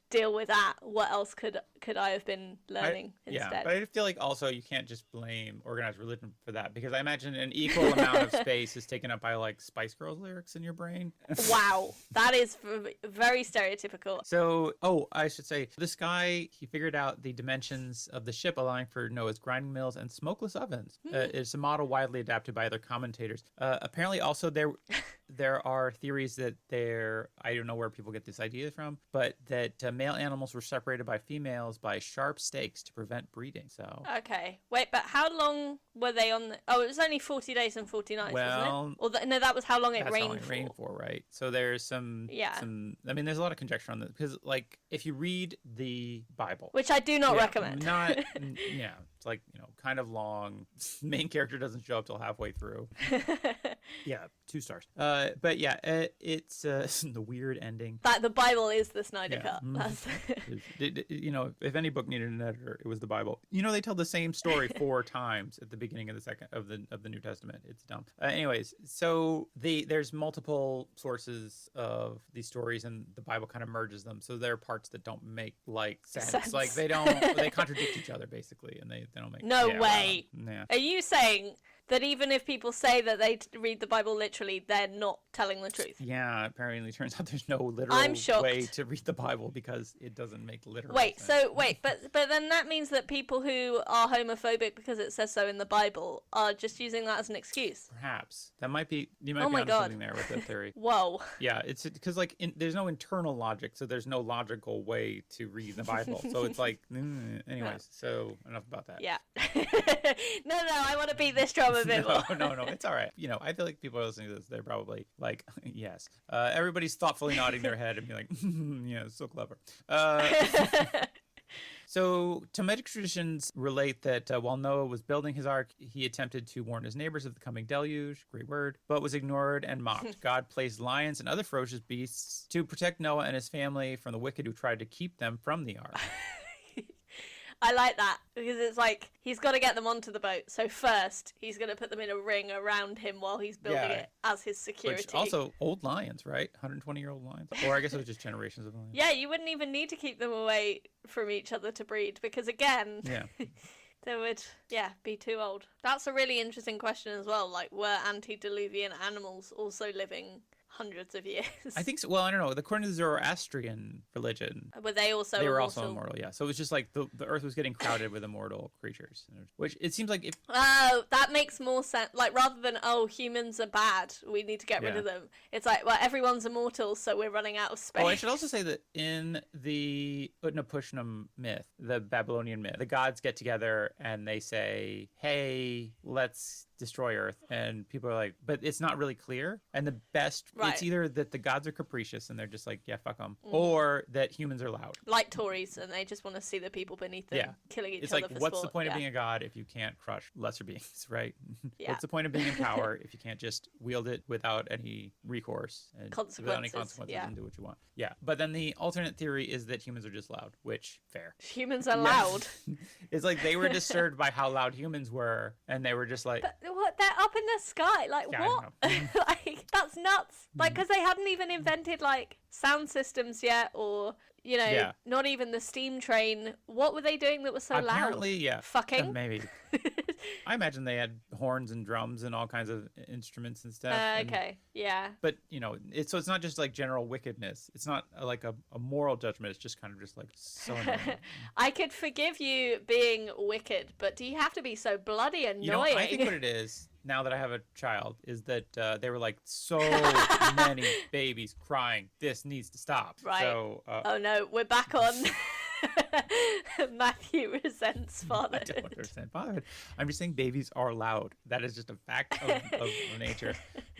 deal with that. What else could I have been learning instead? Yeah, but I feel like also you can't just blame organized religion for that, because I imagine an equal amount of space is taken up by like Spice Girls lyrics in your brain. Wow, that is very stereotypical. So, I should say, this guy, he figured out the dimensions of the ship, allowing for Noah's grinding mills and smokeless ovens. It's a model widely adapted by other commentators. Apparently, also there are theories that I don't know where people get this idea from, but that male animals were separated by females by sharp stakes to prevent breeding. So okay, wait, but how long were they on it was only 40 days and 40 nights, wasn't it? Or no, that was how long it rained for. Right? So there's some I mean, there's a lot of conjecture on this, because like if you read the Bible, which I do not recommend, it's like kind of long. Main character doesn't show up till halfway through. 2 stars. But it's the weird ending. But the Bible is the Snyder Cut. If any book needed an editor, it was the Bible. They tell the same story 4 times at the beginning of the second of the New Testament. It's dumb. Anyways, so there's multiple sources of these stories, and the Bible kind of merges them. So there are parts that don't make like sense. Like they contradict each other basically, and they don't make no way. Are you saying that even if people say that they read the Bible literally, they're not telling the truth? Yeah, apparently it turns out there's no literal way to read the Bible because it doesn't make literal sense. But then that means that people who are homophobic because it says so in the Bible are just using that as an excuse. Perhaps. That might be, you might be onto something there with that theory. Whoa. Yeah, it's because like there's no internal logic, so there's no logical way to read the Bible. So it's like, anyways, so enough about that. Yeah. No, I want to beat this drum a bit more. No, it's all right. I feel like people are listening to this, they're probably like, yes. Everybody's thoughtfully nodding their head and be like, yeah, it's so clever. So, Talmudic traditions relate that while Noah was building his ark, he attempted to warn his neighbors of the coming deluge, great word, but was ignored and mocked. God placed lions and other ferocious beasts to protect Noah and his family from the wicked who tried to keep them from the ark. I like that, because it's like he's got to get them onto the boat. So first, he's going to put them in a ring around him while he's building it as his security. Which also, old lions, right? 120-year-old lions? Or I guess it was just generations of lions. Yeah, you wouldn't even need to keep them away from each other to breed, because again, they would, be too old. That's a really interesting question as well. Like, were antediluvian animals also living hundreds of years. I think so. Well, I don't know. According to the Zoroastrian religion, Were they also they were immortal? also immortal, yeah. So it was just like the earth was getting crowded with immortal creatures, which it seems like if... Oh, that makes more sense. Like, rather than, oh, humans are bad, we need to get rid of them. It's like, well, everyone's immortal, so we're running out of space. Oh, I should also say that in the Utnapishtim myth, the Babylonian myth, the gods get together and they say, hey, let's destroy Earth. And people are like, but it's not really clear. And the best, it's either that the gods are capricious and they're just like, yeah, fuck them, or that humans are loud. Like Tories, and they just want to see the people beneath them killing each other for sport. It's like, what's the point of being a god if you can't crush lesser beings, right? Yeah. What's the point of being in power if you can't just wield it without any recourse and without any consequences and do what you want? Yeah. But then the alternate theory is that humans are just loud, which, fair. Humans are loud. It's like they were disturbed by how loud humans were, and they were just like... But what? They're up in the sky. Like, what? Like, that's nuts. Like, because they hadn't even invented, like, sound systems yet, or... You know, not even the steam train. What were they doing that was so loud? Apparently, yeah. Fucking? Maybe. I imagine they had horns and drums and all kinds of instruments and stuff. Okay, yeah. But, you know, it's not just like general wickedness. It's not like a moral judgment. It's just kind of just like so annoying. I could forgive you being wicked, but do you have to be so bloody annoying? You know, I think what it is, now that I have a child, is that they were like, so many babies crying. This needs to stop. Right. So, oh no, we're back on Matthew resents fatherhood. I don't resent fatherhood. I'm just saying babies are loud. That is just a fact of nature.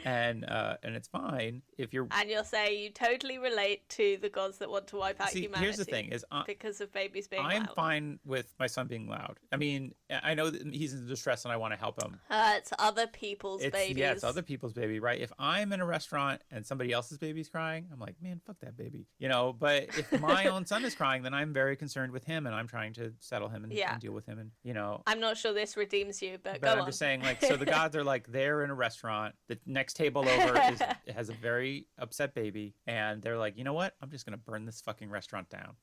And it's fine if you're... And you'll say you totally relate to the gods that want to wipe out humanity. Here's the thing is... because of babies being loud. I'm fine with my son being loud. I mean, I know that he's in distress and I want to help him. It's other people's babies. Yeah, it's other people's baby, right? If I'm in a restaurant and somebody else's baby's crying, I'm like, man, fuck that baby. You know, but if my own son is crying, then I'm very concerned with him and I'm trying to settle him and deal with him. And, you know... I'm not sure this redeems you, but go on. I'm just saying, like, so the gods are like, they're in a restaurant. The next table over has a very upset baby. And they're like, you know what? I'm just going to burn this fucking restaurant down.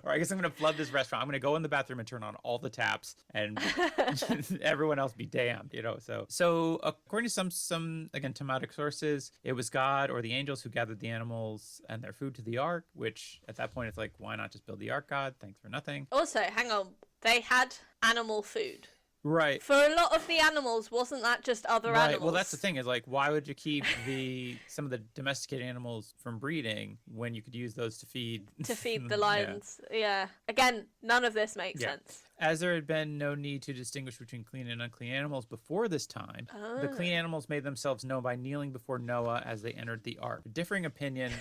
Or I guess I'm going to flood this restaurant. I'm going to go in the bathroom and turn on all the taps and everyone else be damned, you know? So according to some, again, Talmudic sources, it was God or the angels who gathered the animals and their food to the ark, which at that point it's like, why not just build the ark, God? Thanks for nothing. Also, hang on. They had animal food. Right. For a lot of the animals, wasn't that just other animals? Well, that's the thing is like, why would you keep some of the domesticated animals from breeding when you could use those to feed the lions? Yeah. Again, none of this makes sense. As there had been no need to distinguish between clean and unclean animals before this time, the clean animals made themselves known by kneeling before Noah as they entered the ark. A differing opinion,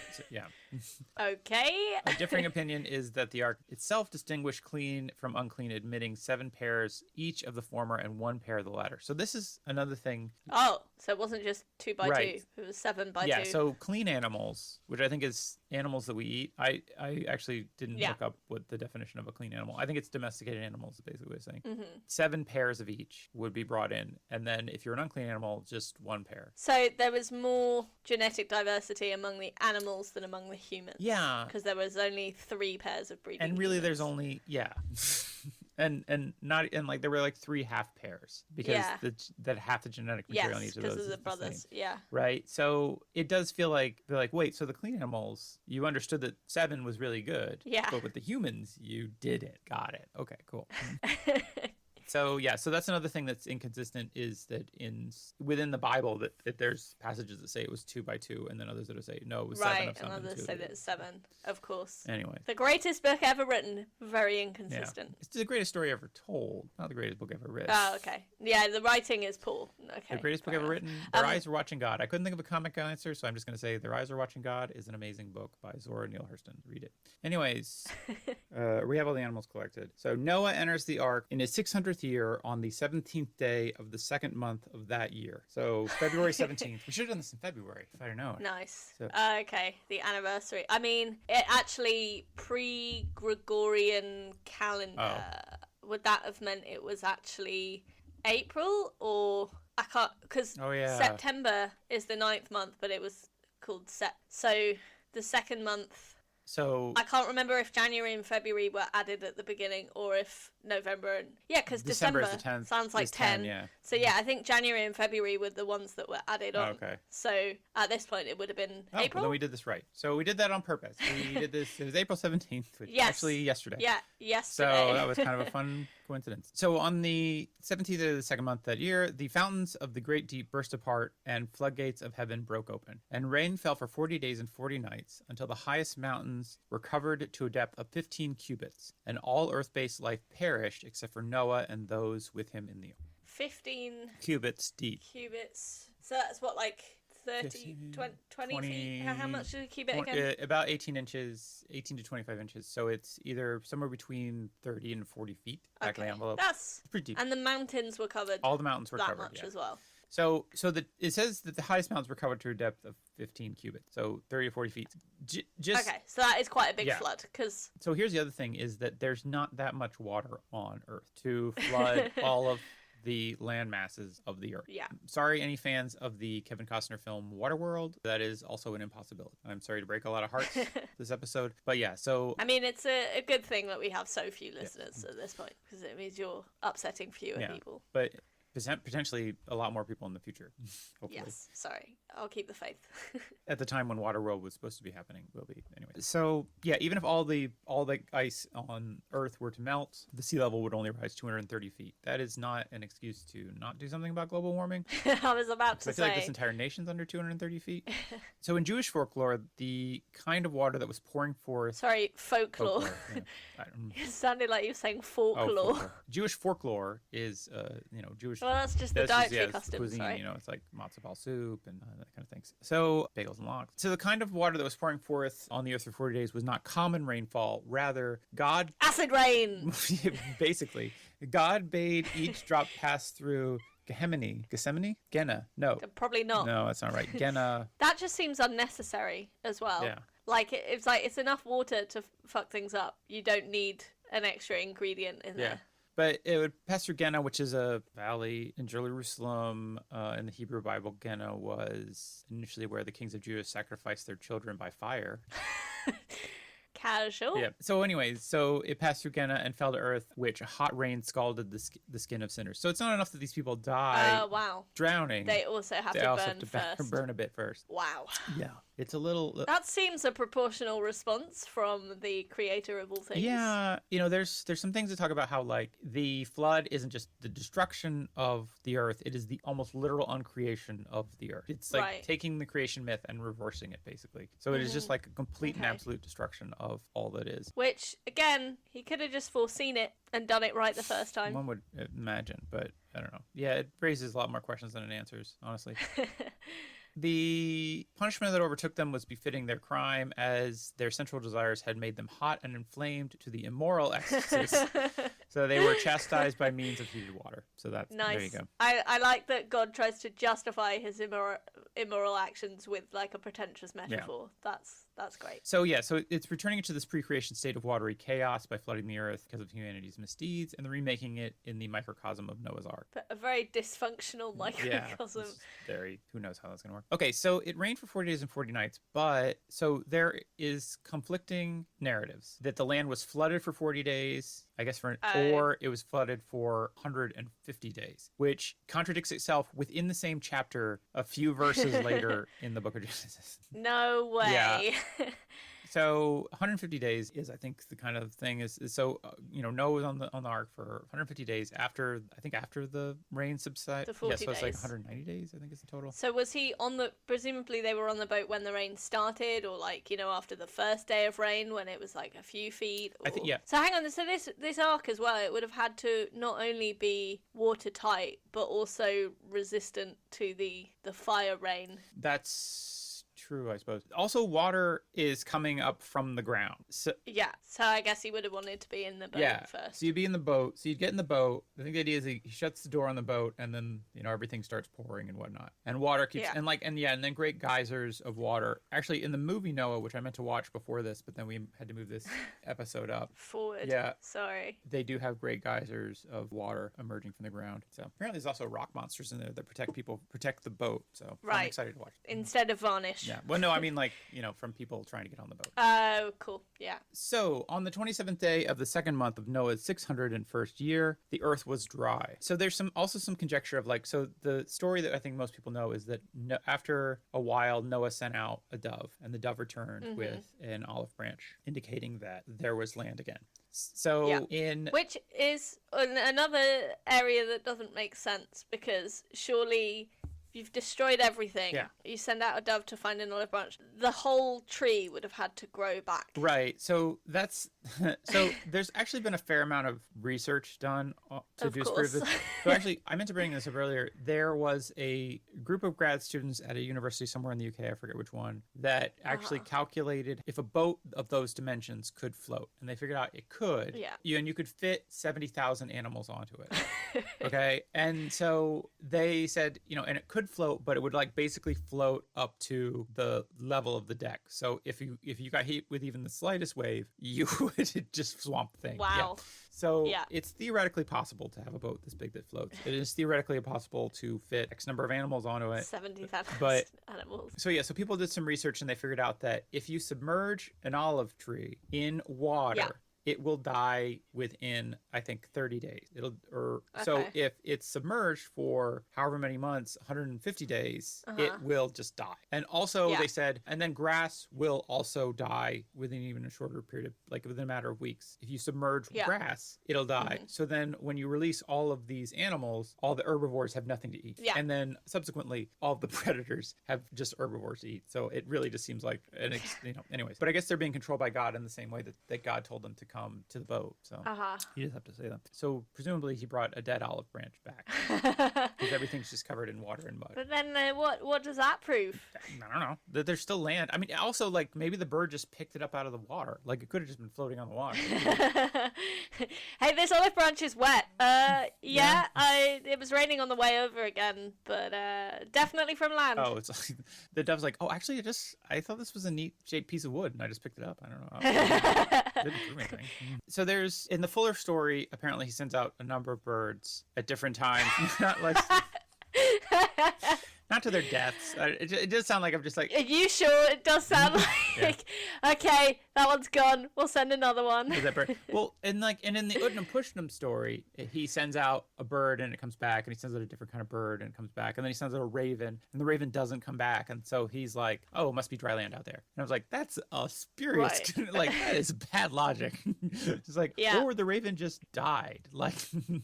Okay. A differing opinion is that the ark itself distinguished clean from unclean, admitting 7 pairs each of the former and 1 pair of the latter. So this is another thing. Oh, so it wasn't just 2 by 2. It was 7 by 2. Yeah, so clean animals, which I think is animals that we eat. I actually didn't look up what the definition of a clean animal. I think it's domesticated animals, is basically what it's saying. 7 pairs of each would be brought in. And then if you're an unclean animal, just 1 pair. So there was more genetic diversity among the animals than among the humans. Yeah. Because there was only 3 pairs of breeding And really humans. There's only, and like there were like 3 half pairs because that half the genetic material in each of those because of the brothers. Right. So it does feel like they're like, wait, so the clean animals, you understood that 7 was really good. Yeah. But with the humans, you didn't. Got it. Okay, cool. So that's another thing that's inconsistent is that within the Bible that there's passages that say it was 2 by 2, and then others that say no, it was 7 of something. And others say that it's 7, of course. Anyway, the greatest book ever written, very inconsistent. Yeah. It's the greatest story ever told, not the greatest book ever written. Oh, okay. Yeah, the writing is poor. Okay. The greatest book ever written. Their Eyes Were Watching God. I couldn't think of a comic answer, so I'm just going to say Their Eyes Were Watching God is an amazing book by Zora Neale Hurston. Read it. Anyways, we have all the animals collected. So Noah enters the ark in his 600th year on the 17th day of the 2nd month of that year. So February 17th. We should have done this in February if I'd have known. Nice. So. Okay, the anniversary. I mean, it actually pre-Gregorian calendar. Oh. Would that have meant it was actually April or I can't because September is the 9th month, but it was called So the 2nd month. So I can't remember if January and February were added at the beginning or if November and... Yeah, because December is the 10th, sounds like 10. yeah. So yeah, I think January and February were the ones that were added on. Okay. So at this point, it would have been April? Well, then we did this right. So we did that on purpose. We did this, it was April 17th, which Yes. actually yesterday. Yeah, yesterday. So that was kind of a fun coincidence. So on the 17th of the second month that year, the fountains of the great deep burst apart and floodgates of heaven broke open. And rain fell for 40 days and 40 nights until the highest mountains were covered to a depth of 15 cubits. And all earth-based life perished except for Noah and those with him in the ark. 15 Cubits deep. cubits. So that's what, like 30, 15, 20 feet? How much is a cubit again? About 18 inches, 18 to 25 inches. So it's either somewhere between 30 and 40 feet back in the envelope. That's It's pretty deep. And the mountains were covered. All the mountains were that covered. much as well. So it says that the highest mountains were covered to a depth of 15 cubits, so 30 to 40 feet. Okay, so that is quite a big flood. So here's the other thing, is that there's not that much water on Earth to flood all of the land masses of the Earth. Yeah. Sorry, any fans of the Kevin Costner film Waterworld, that is also an impossibility. I'm sorry to break a lot of hearts this episode, but yeah, so... I mean, it's a good thing that we have so few listeners at this point, because it means you're upsetting fewer people. But... potentially a lot more people in the future, hopefully. Yes, sorry. I'll keep the faith. At the time when Waterworld was supposed to be happening, will be anyway. So yeah, even if all the ice on Earth were to melt, the sea level would only rise 230 feet. That is not an excuse to not do something about global warming. I was about to I feel like this entire nation's under 230 feet. So in Jewish folklore, the kind of water that was pouring forth... Sorry, folklore. Yeah. It sounded like you were saying folklore. Jewish folklore is, Jewish... Well, that's just the dietary customs, cuisine, right? It's like matzo ball soup and that kind of things. So, bagels and lox. So the kind of water that was pouring forth on the earth for 40 days was not common rainfall. Rather, God... Acid rain! Basically. God bade each drop pass through... Gethsemane? Genna. No. Probably not. No, that's not right. Genna. That just seems unnecessary as well. Yeah. It's enough water to fuck things up. You don't need an extra ingredient in there. But it would pass through Genna, which is a valley in Jerusalem. In the Hebrew Bible, Genna was initially where the kings of Judah sacrificed their children by fire. Casual. Yeah. So anyways, so it passed through Genna and fell to earth, which a hot rain scalded the skin of sinners. So it's not enough that these people die drowning. They also have to burn a bit first. Wow. Yeah. It's a little... That seems a proportional response from the creator of all things. Yeah. There's some things to talk about how, like, the flood isn't just the destruction of the earth. It is the almost literal uncreation of the earth. It's like taking the creation myth and reversing it, basically. So it is just like a complete and absolute destruction of all that is. Which, again, he could have just foreseen it and done it right the first time. One would imagine, but I don't know. Yeah, it raises a lot more questions than it answers, honestly. The punishment that overtook them was befitting their crime, as their sensual desires had made them hot and inflamed to the immoral excesses. So they were chastised by means of heated water. So that's nice. There you go. I like that God tries to justify his immoral actions with like a pretentious metaphor. Yeah. That's great. So yeah, so it's returning it to this pre-creation state of watery chaos by flooding the earth because of humanity's misdeeds, and then remaking it in the microcosm of Noah's Ark. But a very dysfunctional microcosm. Yeah, who knows how that's going to work. Okay, so it rained for 40 days and 40 nights, but so there is conflicting narratives that the land was flooded for 40 days, I guess, or it was flooded for 150 days, which contradicts itself within the same chapter a few verses later in the book of Genesis. No way. Yeah. So 150 days is, I think, the kind of thing is so, Noah was on the ark for 150 days after the rain subsided. The 40 days. So it's like 190 days, I think is the total. So was he presumably they were on the boat when the rain started, or after the first day of rain when it was like a few feet? Or... I think, yeah. So hang on, so this ark as well, it would have had to not only be watertight, but also resistant to the fire rain. That's true, I suppose. Also, water is coming up from the ground. So I guess he would have wanted to be in the boat first. So you'd be in the boat. So you'd get in the boat. I think the idea is he shuts the door on the boat, and then everything starts pouring and whatnot. And water keeps and then great geysers of water. Actually, in the movie Noah, which I meant to watch before this, but then we had to move this episode up forward. Yeah, sorry. They do have great geysers of water emerging from the ground. So apparently, there's also rock monsters in there that protect the boat. So I'm excited to watch it. Instead of Varnish. Yeah. Well, no, I mean, like, from people trying to get on the boat. Oh, cool. Yeah. So, on the 27th day of the second month of Noah's 601st year, the earth was dry. So, there's also some conjecture of like, so the story that I think most people know is that after a while, Noah sent out a dove, and the dove returned with an olive branch, indicating that there was land again. So which is another area that doesn't make sense, because surely you've destroyed everything. Yeah. You send out a dove to find an olive branch. The whole tree would have had to grow back. Right. So that's so there's actually been a fair amount of research done to disprove this. So actually, I meant to bring this up earlier. There was a group of grad students at a university somewhere in the UK, I forget which one, that actually calculated if a boat of those dimensions could float, and they figured out it could. Yeah. And you could fit 70,000 animals onto it. Okay. And so they said, and it could float, but it would like basically float up to the level of the deck. So if you got hit with even the slightest wave, you would just swamp the thing. Wow. Yeah. So it's theoretically possible to have a boat this big that floats. It is theoretically possible to fit X number of animals onto it. 70,000 animals. So people did some research, and they figured out that if you submerge an olive tree in water, it will die within, I think, 30 days. So if it's submerged for however many months, 150 days, it will just die. And also they said, and then grass will also die within even a shorter period of, like within a matter of weeks. If you submerge grass, it'll die. So then when you release all of these animals, all the herbivores have nothing to eat. Yeah. And then subsequently, all of the predators have just herbivores to eat. So it really just seems like, anyways. But I guess they're being controlled by God in the same way that God told them to come to the boat. So you just have to say that. So presumably he brought a dead olive branch back, because everything's just covered in water and mud. But then what does that prove? I don't know. That there's still land. I mean, also, like, maybe the bird just picked it up out of the water. Like, it could have just been floating on the water. Hey, this olive branch is wet. It was raining on the way over again, but definitely from land. Oh, it's like the dove's like, oh, actually, I thought this was a neat shaped piece of wood, and I just picked it up. I don't know. Didn't prove anything. So there's, in the fuller story, apparently he sends out a number of birds at different times. Not to their deaths. It does sound like I'm just like... Are you sure? It does sound like, okay, that one's gone. We'll send another one. Well, and in the Utnam Pushnam story, he sends out a bird and it comes back, and he sends out a different kind of bird and it comes back, and then he sends out a raven, and the raven doesn't come back, and so he's like, oh, it must be dry land out there. And I was like, that's a spurious... Right. Like, that is bad logic. It's like, or the raven just died. Like,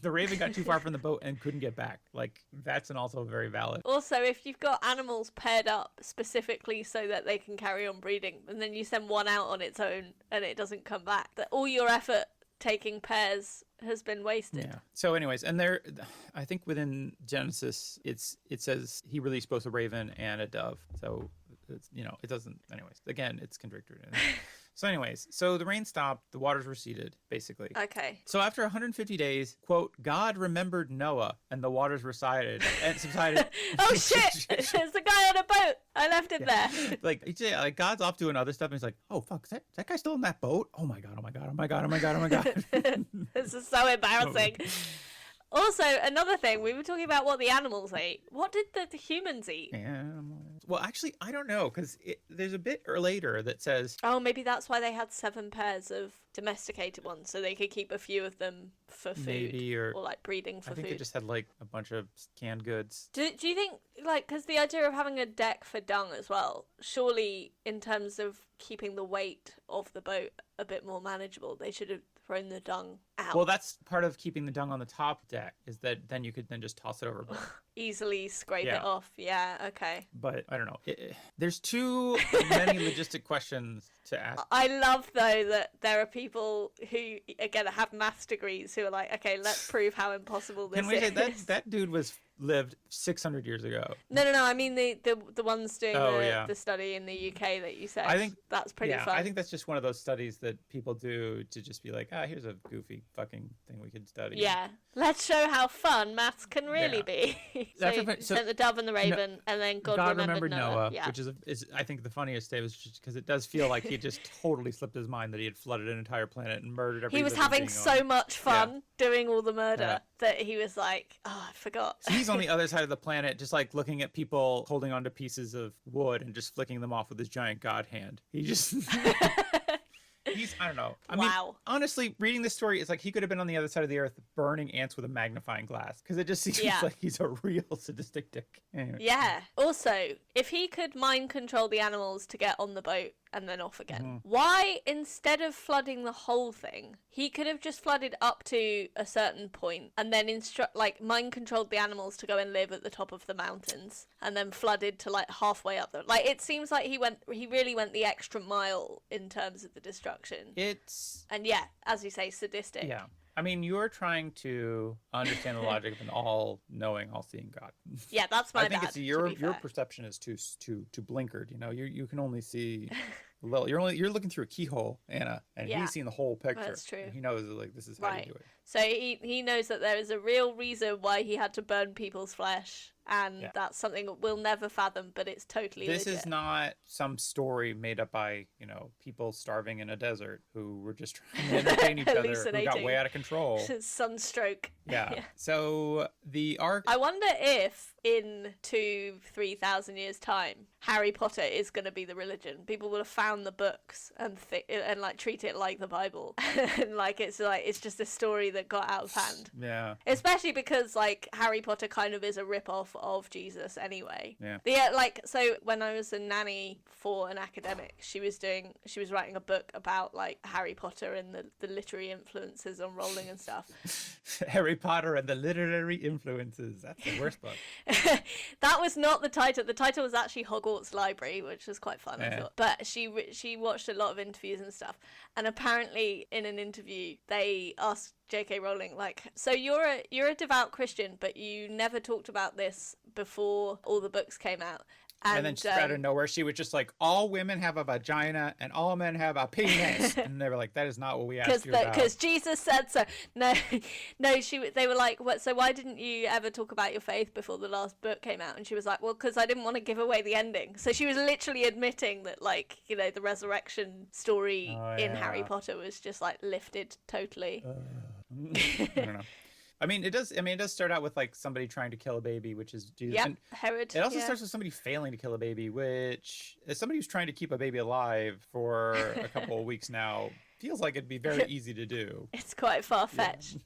the raven got too far from the boat and couldn't get back. Like, that's also very valid. Also, if you've got animals paired up specifically so that they can carry on breeding, and then you send one out on its own and it doesn't come back, that all your effort taking pairs has been wasted. Yeah. So anyways, and there, I think within Genesis, it says he released both a raven and a dove. So it's, it doesn't, anyways, again, it's contradictory. So anyways, so the rain stopped, the waters receded, basically. Okay. So after 150 days, quote, God remembered Noah and the waters subsided. Oh shit! There's a guy on a boat. I left him there. Like God's off doing other stuff, and he's like, oh fuck, is that guy still in that boat? Oh my god, oh my god, oh my god, oh my god, oh my god. This is so embarrassing. Also, another thing, we were talking about what the animals ate. What did the humans eat? Well, actually, I don't know, because there's a bit later that says... Oh, maybe that's why they had 7 pairs of domesticated ones, so they could keep a few of them for food. Maybe, or like breeding for food. I think they just had, like, a bunch of canned goods. Do you think, like, because the idea of having a deck for dung as well, surely in terms of keeping the weight of the boat a bit more manageable, they should have thrown the dung out. Well, that's part of keeping the dung on the top deck, is that then you could then just toss it overboard. Easily scrape it off. Yeah, okay. But I don't know. There's too many logistic questions to ask. I love, though, that there are people who, again, have maths degrees who are like, okay, let's prove how impossible this is. Can we say that dude lived 600 years ago? No. I mean the ones doing the study in the UK that you said. I think that's pretty fun. I think that's just one of those studies that people do to just be like, here's a goofy fucking thing we could study. Yeah. Let's show how fun maths can really be. So you sent the dove and the raven, and then God remembered Noah. Yeah. Which is I think the funniest statement, just because it does feel like he just totally slipped his mind that he had flooded an entire planet and murdered everybody. He was having so much fun doing all the murder that he was like, oh, I forgot. So he's on the other side of the planet, just like looking at people holding onto pieces of wood and just flicking them off with his giant god hand. He just I don't know. I mean, honestly, reading this story is like he could have been on the other side of the earth burning ants with a magnifying glass, because it just seems like he's a real sadistic dick. Anyway. Yeah. Also, if he could mind control the animals to get on the boat and then off again, why, instead of flooding the whole thing, he could have just flooded up to a certain point and then mind controlled the animals to go and live at the top of the mountains, and then flooded to like halfway up there. Like, it seems like he really went the extra mile in terms of the destruction. And yeah, as you say, sadistic. Yeah. I mean, you're trying to understand the logic of an all-knowing, all-seeing God. Yeah, that's my bad. I think your perception is too blinkered. You know, you can only see a little. You're looking through a keyhole, Anna, and he's seeing the whole picture. That's true. He knows like this is how you do it. So he knows that there is a real reason why he had to burn people's flesh. And that's something we'll never fathom, but it's totally This legit. is not some story made up by, people starving in a desert who were just trying to entertain each other, who got way out of control. Sunstroke. Yeah. So the ark... I wonder if in 2,000-3,000 years' time, Harry Potter is going to be the religion. People will have found the books and treat it like the Bible. And it's just a story that got out of hand. Yeah. Especially because Harry Potter kind of is a rip-off of Jesus anyway. Yeah. So when I was a nanny for an academic, she was writing a book about Harry Potter and the literary influences on Rowling and stuff. Harry Potter and the literary influences. That's the worst book. That was not the title. The title was actually Hogwarts Library, which was quite fun, I thought. But she watched a lot of interviews and stuff, and apparently in an interview they asked J.K. Rowling, so you're a devout Christian, but you never talked about this before all the books came out. And then out of nowhere, she was just like, all women have a vagina and all men have a penis. And they were like, that is not what we asked you about. Because Jesus said so. No, they were like, what? So why didn't you ever talk about your faith before the last book came out? And she was like, well, because I didn't want to give away the ending. So she was literally admitting that, the resurrection story in Harry Potter was just, lifted totally. I don't know. I mean, it does start out with somebody trying to kill a baby, which is Jesus. Yeah, Herod. It also starts with somebody failing to kill a baby, which, as somebody who's trying to keep a baby alive for a couple of weeks now, feels like it'd be very easy to do. It's quite far-fetched.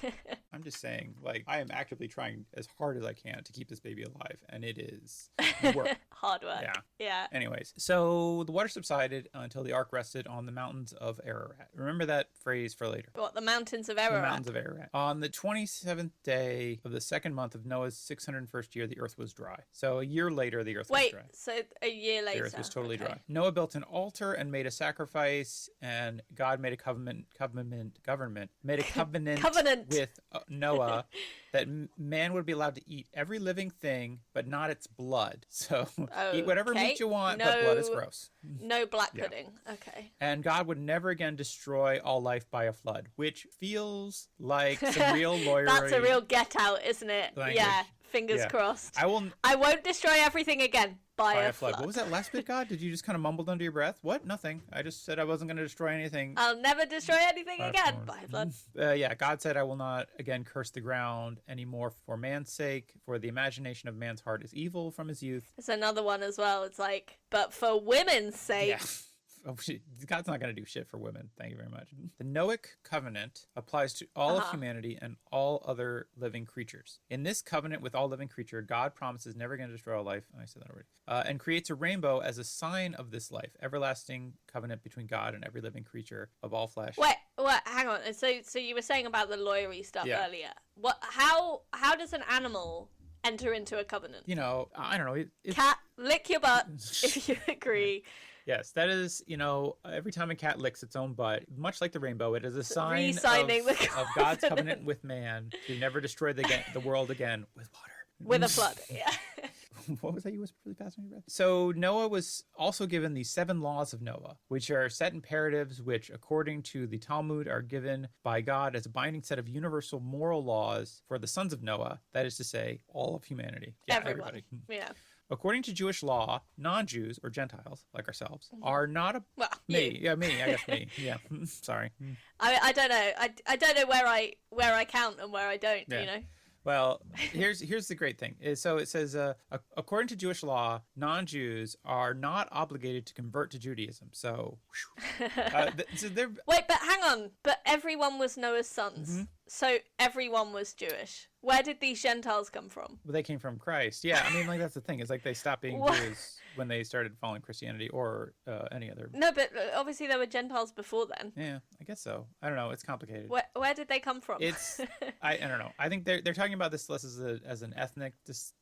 Yeah. I'm just saying, I am actively trying as hard as I can to keep this baby alive, and it is work. Hard work. Yeah. Anyways, so the water subsided until the ark rested on the mountains of Ararat. Remember that phrase for later. What, the mountains of Ararat? The mountains of Ararat. On the 27th day of the second month of Noah's 601st year, the earth was dry. So a year later, the earth was dry. Wait, so a year later? The earth was totally dry. Noah built an altar and made a sacrifice, and God made a covenant with Noah that man would be allowed to eat every living thing, but not its blood. So eat whatever meat you want, but blood is gross. No black pudding. Okay. And God would never again destroy all life by a flood, which feels like some real lawyer. That's a real get out, isn't it? Language. Yeah. Fingers crossed. I won't destroy everything again by a flood. What was that last bit, God? Did you just kind of mumbled under your breath? What? Nothing. I just said I wasn't going to destroy anything. I'll never destroy anything again by a flood. God said, I will not again curse the ground anymore for man's sake, for the imagination of man's heart is evil from his youth. It's another one as well. It's but for women's sake. Yeah. Oh, God's not going to do shit for women. Thank you very much. The Noahic covenant applies to all of humanity and all other living creatures. In this covenant with all living creature, God promises never going to destroy all life. I said that already. And creates a rainbow as a sign of this life. Everlasting covenant between God and every living creature of all flesh. Wait, hang on. So you were saying about the lawyery stuff earlier. How does an animal enter into a covenant? I don't know. Cat, lick your butt if you agree. Yes, that is, every time a cat licks its own butt, much like the rainbow, it is a sign of God's covenant with man to never destroy the world again with water. With a flood, yeah. What was that you whispered really fast on your breath? So Noah was also given the 7 laws of Noah, which are set imperatives which, according to the Talmud, are given by God as a binding set of universal moral laws for the sons of Noah, that is to say, all of humanity. Yeah, everybody. Yeah. According to Jewish law, non-Jews or Gentiles like ourselves are not a me. Yeah, me. I guess me. Yeah. Sorry. I don't know. I don't know where I count and where I don't. Yeah. Well, here's the great thing. So it says, according to Jewish law, non-Jews are not obligated to convert to Judaism. So, so they're Wait, but hang on. But everyone was Noah's sons. Mm-hmm. So everyone was Jewish. Where did these Gentiles come from? Well, they came from Christ. Yeah, I mean, like, that's the thing. It's like they stopped being Jews when they started following Christianity or any other. No, but obviously there were Gentiles before then. Yeah, I guess so. I don't know. It's complicated. Where did they come from? It's I don't know. I think they're talking about this less as an ethnic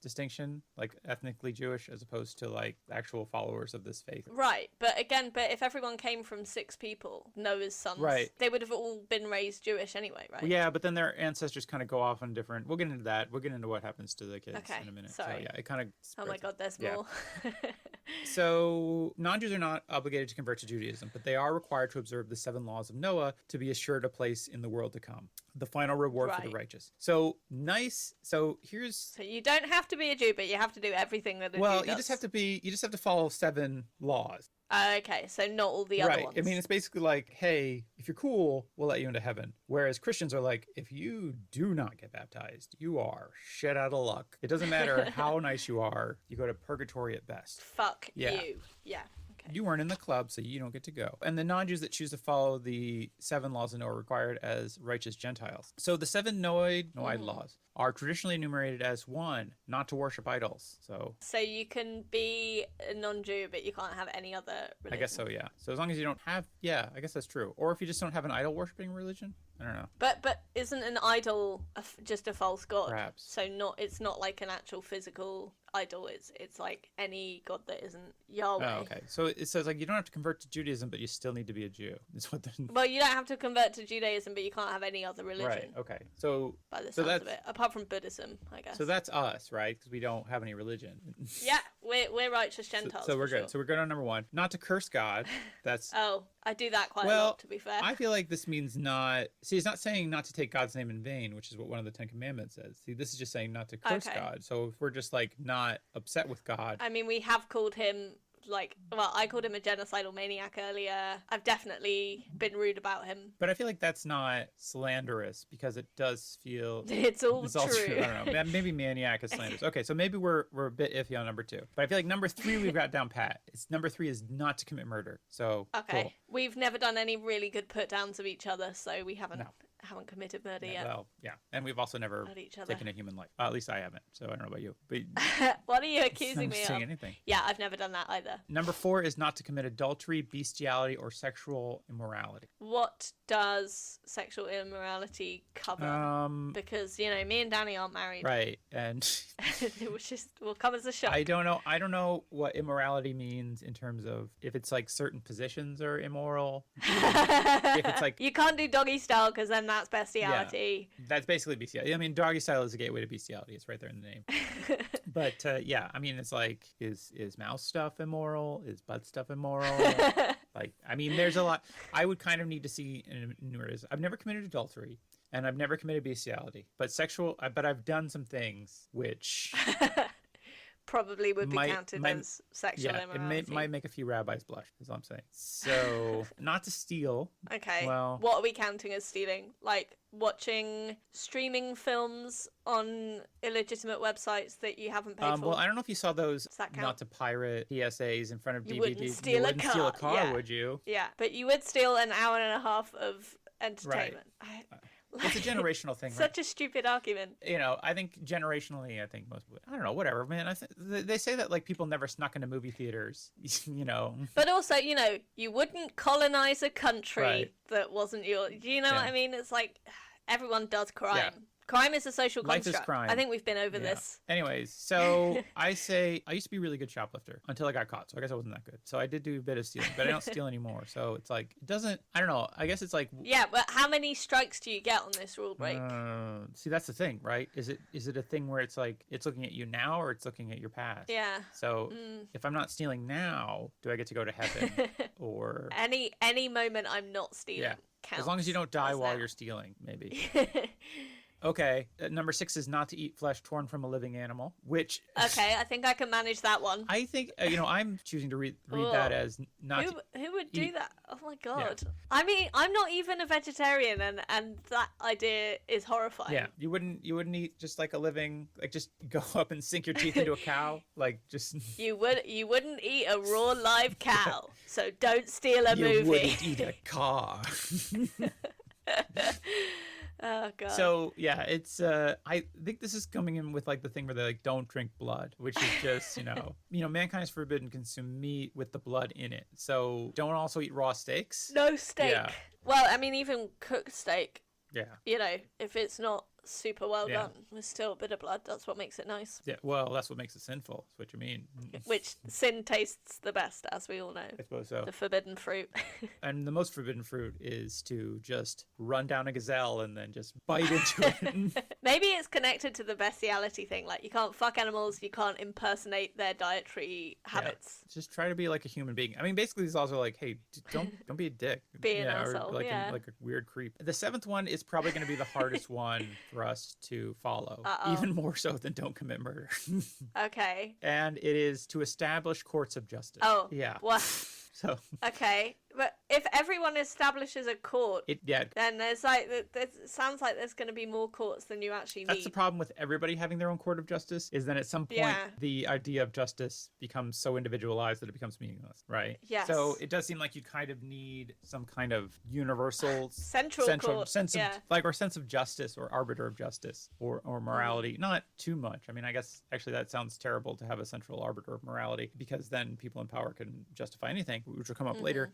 distinction, like ethnically Jewish, as opposed to like actual followers of this faith. Right, but if everyone came from 6 people, Noah's sons, right, they would have all been raised Jewish anyway, right? Well, yeah, but then their ancestors kind of go off on different. We'll get into that. We'll get into what happens to the kids in a minute. Sorry. So yeah, it kind of. Oh my God, there's more. So non-Jews are not obligated to convert to Judaism, but they are required to observe the 7 laws of Noah to be assured a place in the world to come, the final reward for the righteous. So nice. So you don't have to be a Jew, but you have to do everything that a Jew does. You just have to follow 7 laws. Okay, so not all the other ones. I mean, it's basically like, hey, if you're cool, we'll let you into heaven. Whereas Christians are like, if you do not get baptized, you are shit out of luck. It doesn't matter how nice you are. You go to purgatory at best. Fuck you. Yeah. Okay. You weren't in the club, so you don't get to go. And the non-Jews that choose to follow the 7 laws of Noah are required as righteous Gentiles. So the 7 Noahide laws are traditionally enumerated as 1, not to worship idols. So you can be a non-Jew, but you can't have any other religion. I guess so, yeah. So as long as you don't have, yeah, I guess that's true. Or if you just don't have an idol-worshipping religion. I don't know. But isn't an idol just a false god? Perhaps. So it's not like an actual physical idol. It's like any god that isn't Yahweh. Oh, okay. So it says like you don't have to convert to Judaism, but you still need to be a Jew. Is what they're... Well, you don't have to convert to Judaism, but you can't have any other religion. Right. Okay. So by the sounds of it, apart from Buddhism, I guess. So that's us, right? Because we don't have any religion. Yeah, we're righteous Gentiles. So we're good. Sure. So we're good on number 1. Not to curse God. That's Oh, I do that quite a lot, to be fair. I feel like this means not. See, it's not saying not to take God's name in vain, which is what one of the 10 Commandments says. See, this is just saying not to curse God. So if we're just like not upset with God. I mean, we have called him I called him a genocidal maniac earlier. I've definitely been rude about him. But I feel like that's not slanderous because it does feel... It's all true. I don't know. Maybe maniac is slanderous. Okay, so maybe we're a bit iffy on number 2. But I feel like number 3 we've got down pat. Number 3 is not to commit murder. So, okay. Cool. We've never done any really good put downs of each other, so we haven't committed murder yet. Well, yeah. And we've also never taken a human life. At least I haven't. So I don't know about you. But what are you accusing me of? Anything. Yeah, I've never done that either. Number 4 is not to commit adultery, bestiality, or sexual immorality. What does sexual immorality cover? Because, me and Danny aren't married. Right. And it will come as a shock. I don't know what immorality means in terms of if it's like certain positions are immoral. If it's like you can't do doggy style because then that's bestiality. Yeah, that's basically bestiality. I mean, doggy style is a gateway to bestiality. It's right there in the name. But yeah, I mean, it's like, is mouth stuff immoral? Is butt stuff immoral? Like, I mean, there's a lot. I would kind of need to see numerous. I've never committed adultery, and I've never committed bestiality. But I've done some things which probably would be counted as sexual immorality. It might make a few rabbis blush, is all I'm saying. So, not to steal. Okay. Well, what are we counting as stealing? Like watching streaming films on illegitimate websites that you haven't paid for? Well, I don't know if you saw those. Does that count? Not to pirate PSAs in front of DVDs. You wouldn't steal a car, yeah. Would you? Yeah, but you would steal an hour and a half of entertainment. Right. It's a generational thing, right? Such a stupid argument. I think generationally, most people, I don't know, whatever, man. They say that like people never snuck into movie theaters, But also, you wouldn't colonize a country that wasn't yours. Do you know what I mean? It's like everyone does crime. Yeah. Crime is a social construct. Life is crime. I think we've been over this. Anyways, so I used to be a really good shoplifter until I got caught. So I guess I wasn't that good. So I did do a bit of stealing, but I don't steal anymore. So it's like, it doesn't, I don't know. I guess it's like. Yeah, but how many strikes do you get on this rule break? See, that's the thing, right? Is it a thing where it's like, it's looking at you now or it's looking at your past? Yeah. So if I'm not stealing now, do I get to go to heaven? Or. Any moment I'm not stealing counts. As long as you don't die while you're stealing, maybe. Okay. Number 6 is not to eat flesh torn from a living animal, which Okay, I think I can manage that one. I think, I'm choosing to read that as not to Who would do eat. that? Oh my god. I mean, I'm not even a vegetarian, and that idea is horrifying. Yeah, you wouldn't eat just like a living, like just go up and sink your teeth into a cow, like just. You wouldn't eat a raw live cow, so don't steal a movie. You wouldn't eat a car. Oh god. So yeah, it's I think this is coming in with like the thing where they like don't drink blood, which is just mankind is forbidden to consume meat with the blood in it. So don't also eat raw steaks. No steak. Yeah. Well, I mean, even cooked steak. Yeah. If it's not super well done, there's still a bit of blood. That's what makes it nice. Yeah. Well, that's what makes it sinful. That's what you mean. Which sin tastes the best, as we all know. I suppose so. The forbidden fruit. And the most forbidden fruit is to just run down a gazelle and then just bite into it. Maybe it's connected to the bestiality thing. Like, you can't fuck animals, you can't impersonate their dietary habits. Yeah. Just try to be like a human being. I mean, basically, it's also like, hey, don't be a dick. Be an asshole. Or like a weird creep. The 7th one is probably going to be the hardest one for us to follow. Even more so than don't commit murder. Okay. And it is to establish courts of justice. Oh. Yeah. What? So. Okay. But if everyone establishes a court, then there's it sounds like there's going to be more courts than you actually need. That's the problem with everybody having their own court of justice, is then at some point the idea of justice becomes so individualized that it becomes meaningless, right? Yes. So it does seem like you kind of need some kind of universal central court. sense of justice or arbiter of justice or morality. Not too much. I mean, I guess actually that sounds terrible to have a central arbiter of morality, because then people in power can justify anything, which will come up later.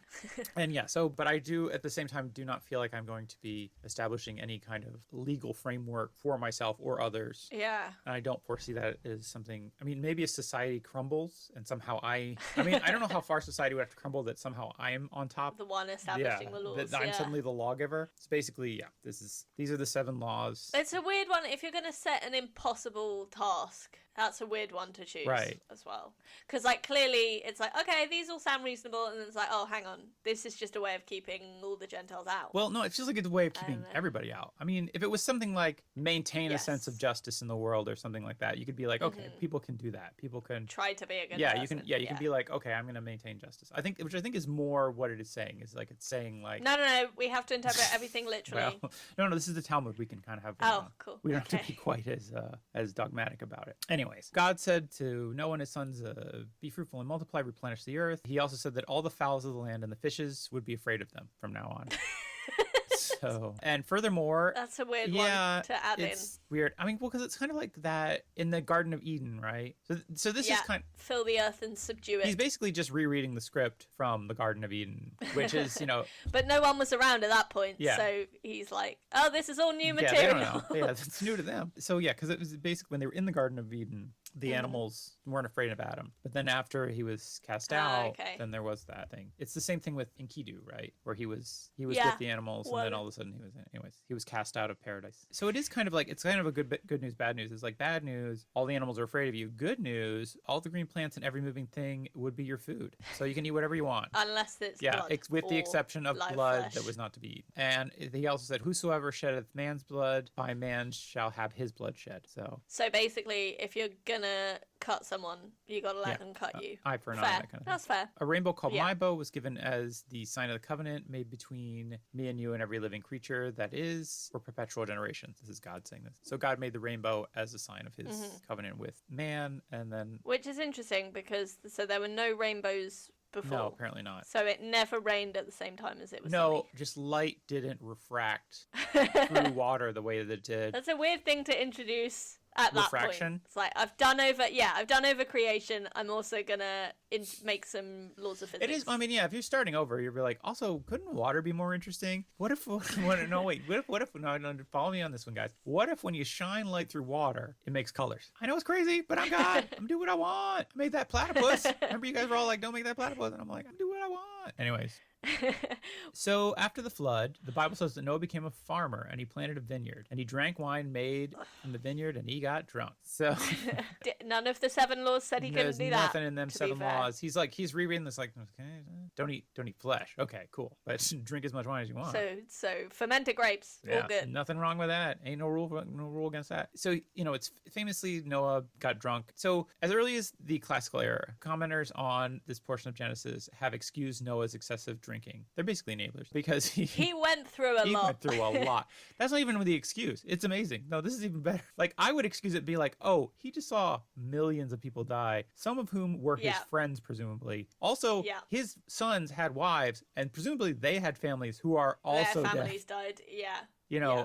And but I do at the same time do not feel like I'm going to be establishing any kind of legal framework for myself or others. Yeah. And I don't foresee that as something, I mean, maybe if society crumbles and somehow I don't know how far society would have to crumble that somehow I'm on top. The one establishing the laws. That I'm suddenly the lawgiver. It's basically, these are the 7 laws. It's a weird one. If you're going to set an impossible task, that's a weird one to choose as well. Because, like, clearly it's like, okay, these all sound reasonable, and then it's like, oh, hang on, this is just a way of keeping all the Gentiles out. Well, no, it feels like it's a way of keeping everybody out. I mean, if it was something like maintain a sense of justice in the world or something like that, you could be like, okay, people can do that. People can try to be a good person. You can be like, okay, I'm going to maintain justice. Which I think is more what it is saying, is like it's saying like... No, we have to interpret everything literally. Well, no, this is the Talmud. We can kind of have... Cool. We don't have to be quite as dogmatic about it. Anyways, God said to Noah and his sons, be fruitful and multiply, replenish the earth. He also said that all the fowls of the land and the fishes would be afraid of them from now on. So, and furthermore, that's a weird one to add in. It's weird. I mean, well, because it's kind of like that in the Garden of Eden, right? So this is kind of fill the earth and subdue it. He's basically just rereading the script from the Garden of Eden, which is, But no one was around at that point, so he's like, "Oh, this is all new material." They don't know. Yeah, it's new to them. So because it was basically when they were in the Garden of Eden, the animals weren't afraid of Adam. But then after he was cast out, then there was that thing. It's the same thing with Enkidu, right? Where he was with the animals, and then all of a sudden he was cast out of paradise. So it is kind of like, it's kind of a good news, bad news. It's like bad news, all the animals are afraid of you. Good news, all the green plants and every moving thing would be your food. So you can eat whatever you want. Unless it's blood. With the exception of blood that was not to be eaten. And he also said, whosoever sheddeth man's blood, by man shall have his blood shed. So basically, if you're gonna cut someone, you gotta let them cut you. Eye for an eye, fair. that kind of thing. That's fair. A rainbow called my bow was given as the sign of the covenant made between me and you and every living creature that is for perpetual generations. This is God saying this. So God made the rainbow as a sign of his covenant with man, and then... Which is interesting because there were no rainbows before. No, apparently not. So it never rained at the same time as it was No, sunny. Just light didn't refract through water the way that it did. That's a weird thing to introduce at that Refraction? point. It's like, I've done over creation. I'm also gonna make some laws of physics. It is, I mean, if you're starting over, you'll be like, also, couldn't water be more interesting? What if, follow me on this one, guys. What if when you shine light through water, it makes colors? I know it's crazy, but I'm God. I'm doing what I want. I made that platypus. Remember you guys were all like, don't make that platypus. And I'm like, I'm doing what I want. Anyways. So after the flood, the Bible says that Noah became a farmer and he planted a vineyard and he drank wine made from the vineyard and he got drunk. So None of the 7 laws said he couldn't do that. There's nothing in them 7 laws. He's rereading this like, okay, don't eat flesh. Okay, cool. But drink as much wine as you want. So fermented grapes, all good. Nothing wrong with that. Ain't no rule against that. So, it's famously Noah got drunk. So as early as the classical era, commenters on this portion of Genesis have excused Noah's excessive drinking. They're basically enablers because he went through a lot. He went through a lot. That's not even the excuse. It's amazing. No, this is even better. Like, I would excuse it be like, oh, he just saw millions of people die, some of whom were his friends, presumably. Also, his sons had wives, and presumably they had families who are also Their families died,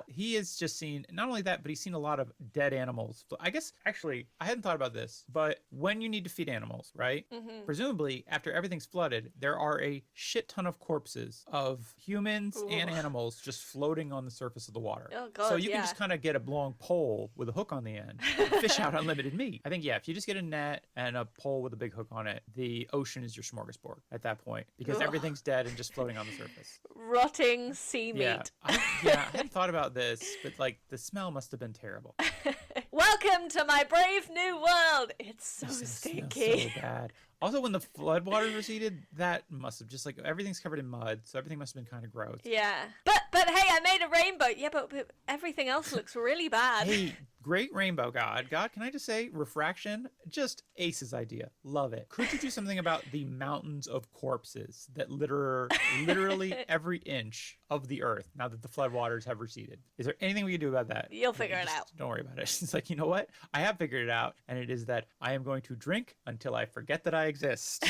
He has just seen, not only that, but he's seen a lot of dead animals. I guess, actually, I hadn't thought about this, but when you need to feed animals, right? Mm-hmm. Presumably, after everything's flooded, there are a shit ton of corpses of humans and animals just floating on the surface of the water. Oh, God, so you can just kind of get a long pole with a hook on the end, and fish out unlimited meat. I think, if you just get a net and a pole with a big hook on it, the ocean is your smorgasbord at that point, because everything's dead and just floating on the surface. Rotting sea meat. I hadn't thought about this, but like the smell must have been terrible. Welcome to my brave new world. It's so stinky. So bad. Also, when the floodwaters receded, that must have just like everything's covered in mud, so everything must have been kind of gross. Yeah, but hey, I made a rainbow. Yeah, but everything else looks really bad. Hey, great rainbow, God. God, can I just say, refraction, just Ace's idea. Love it. Could you do something about the mountains of corpses that litter literally every inch of the earth now that the floodwaters have receded? Is there anything we can do about that? You'll figure it out. Don't worry about it. It's like, you know what? I have figured it out, and it is that I am going to drink until I forget that I exist.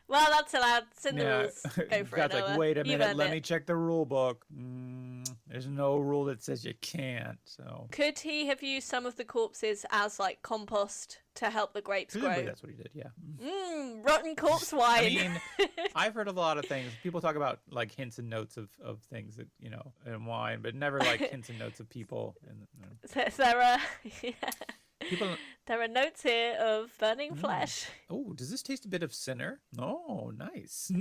Well, that's allowed. Sindles, go for God's it. like, wait a minute, let me check the rule book. There's no rule that says you can't. So could he have used some of the corpses as like compost to help the grapes grow? That's what he did. Yeah. Rotten corpse wine. I mean, I've heard a lot of things. People talk about like hints and notes of things that in wine, but never like hints and notes of people. There are notes here of burning flesh. Oh, does this taste a bit of sinner? Oh, nice.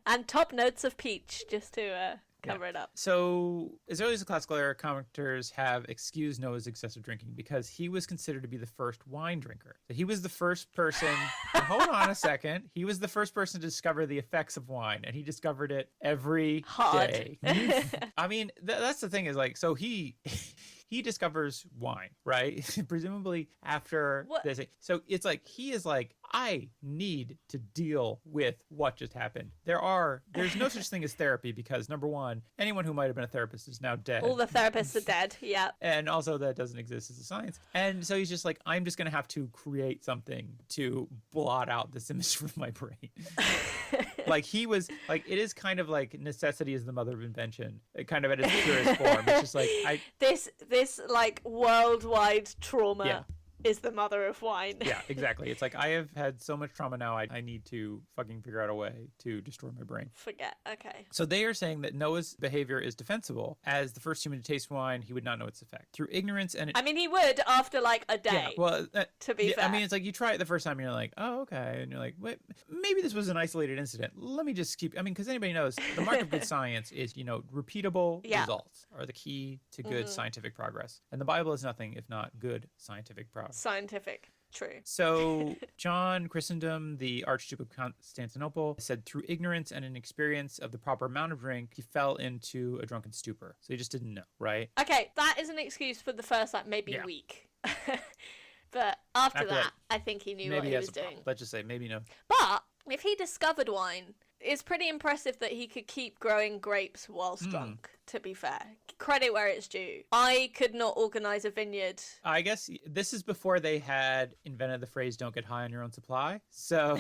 And top notes of peach, just to cover it up. So, as early as the classical era, commenters have excused Noah's excessive drinking because he was considered to be the first wine drinker. So he was the first person, hold on a second, he was the first person to discover the effects of wine, and he discovered it every day. I mean, that's the thing is like, so he discovers wine, right? Presumably after this. So it's like, he is like, I need to deal with what just happened. There's no such thing as therapy because, number one, anyone who might have been a therapist is now dead. All the therapists are dead, yeah. And also that doesn't exist as a science. And so he's just like, I'm just going to have to create something to blot out this image from my brain. Like he was like, it is kind of like necessity is the mother of invention, kind of at its purest form. It's just like this like worldwide trauma is the mother of wine. Yeah, exactly. It's like I have had so much trauma now. I need to fucking figure out a way to destroy my brain. Forget. Okay. So they are saying that Noah's behavior is defensible. As the first human to taste wine, he would not know its effect through ignorance and. I mean, he would after like a day. Yeah, well, to be fair. I mean, it's like you try it the first time, and you're like, oh, okay, and you're like, wait, maybe this was an isolated incident. Let me just keep. I mean, because anybody knows the mark of good science is repeatable results are the key to good scientific progress, and the Bible is nothing if not good scientific progress. Scientific. True. So John Chrysostom, the Archduke of Constantinople, said through ignorance and inexperience of the proper amount of drink, he fell into a drunken stupor. So he just didn't know, right? Okay, that is an excuse for the first like maybe week. But after that, I think he knew what he was doing. Let's just say maybe no. But if he discovered wine, it's pretty impressive that he could keep growing grapes whilst drunk, to be fair. Credit where it's due. I could not organize a vineyard. I guess this is before they had invented the phrase, don't get high on your own supply. So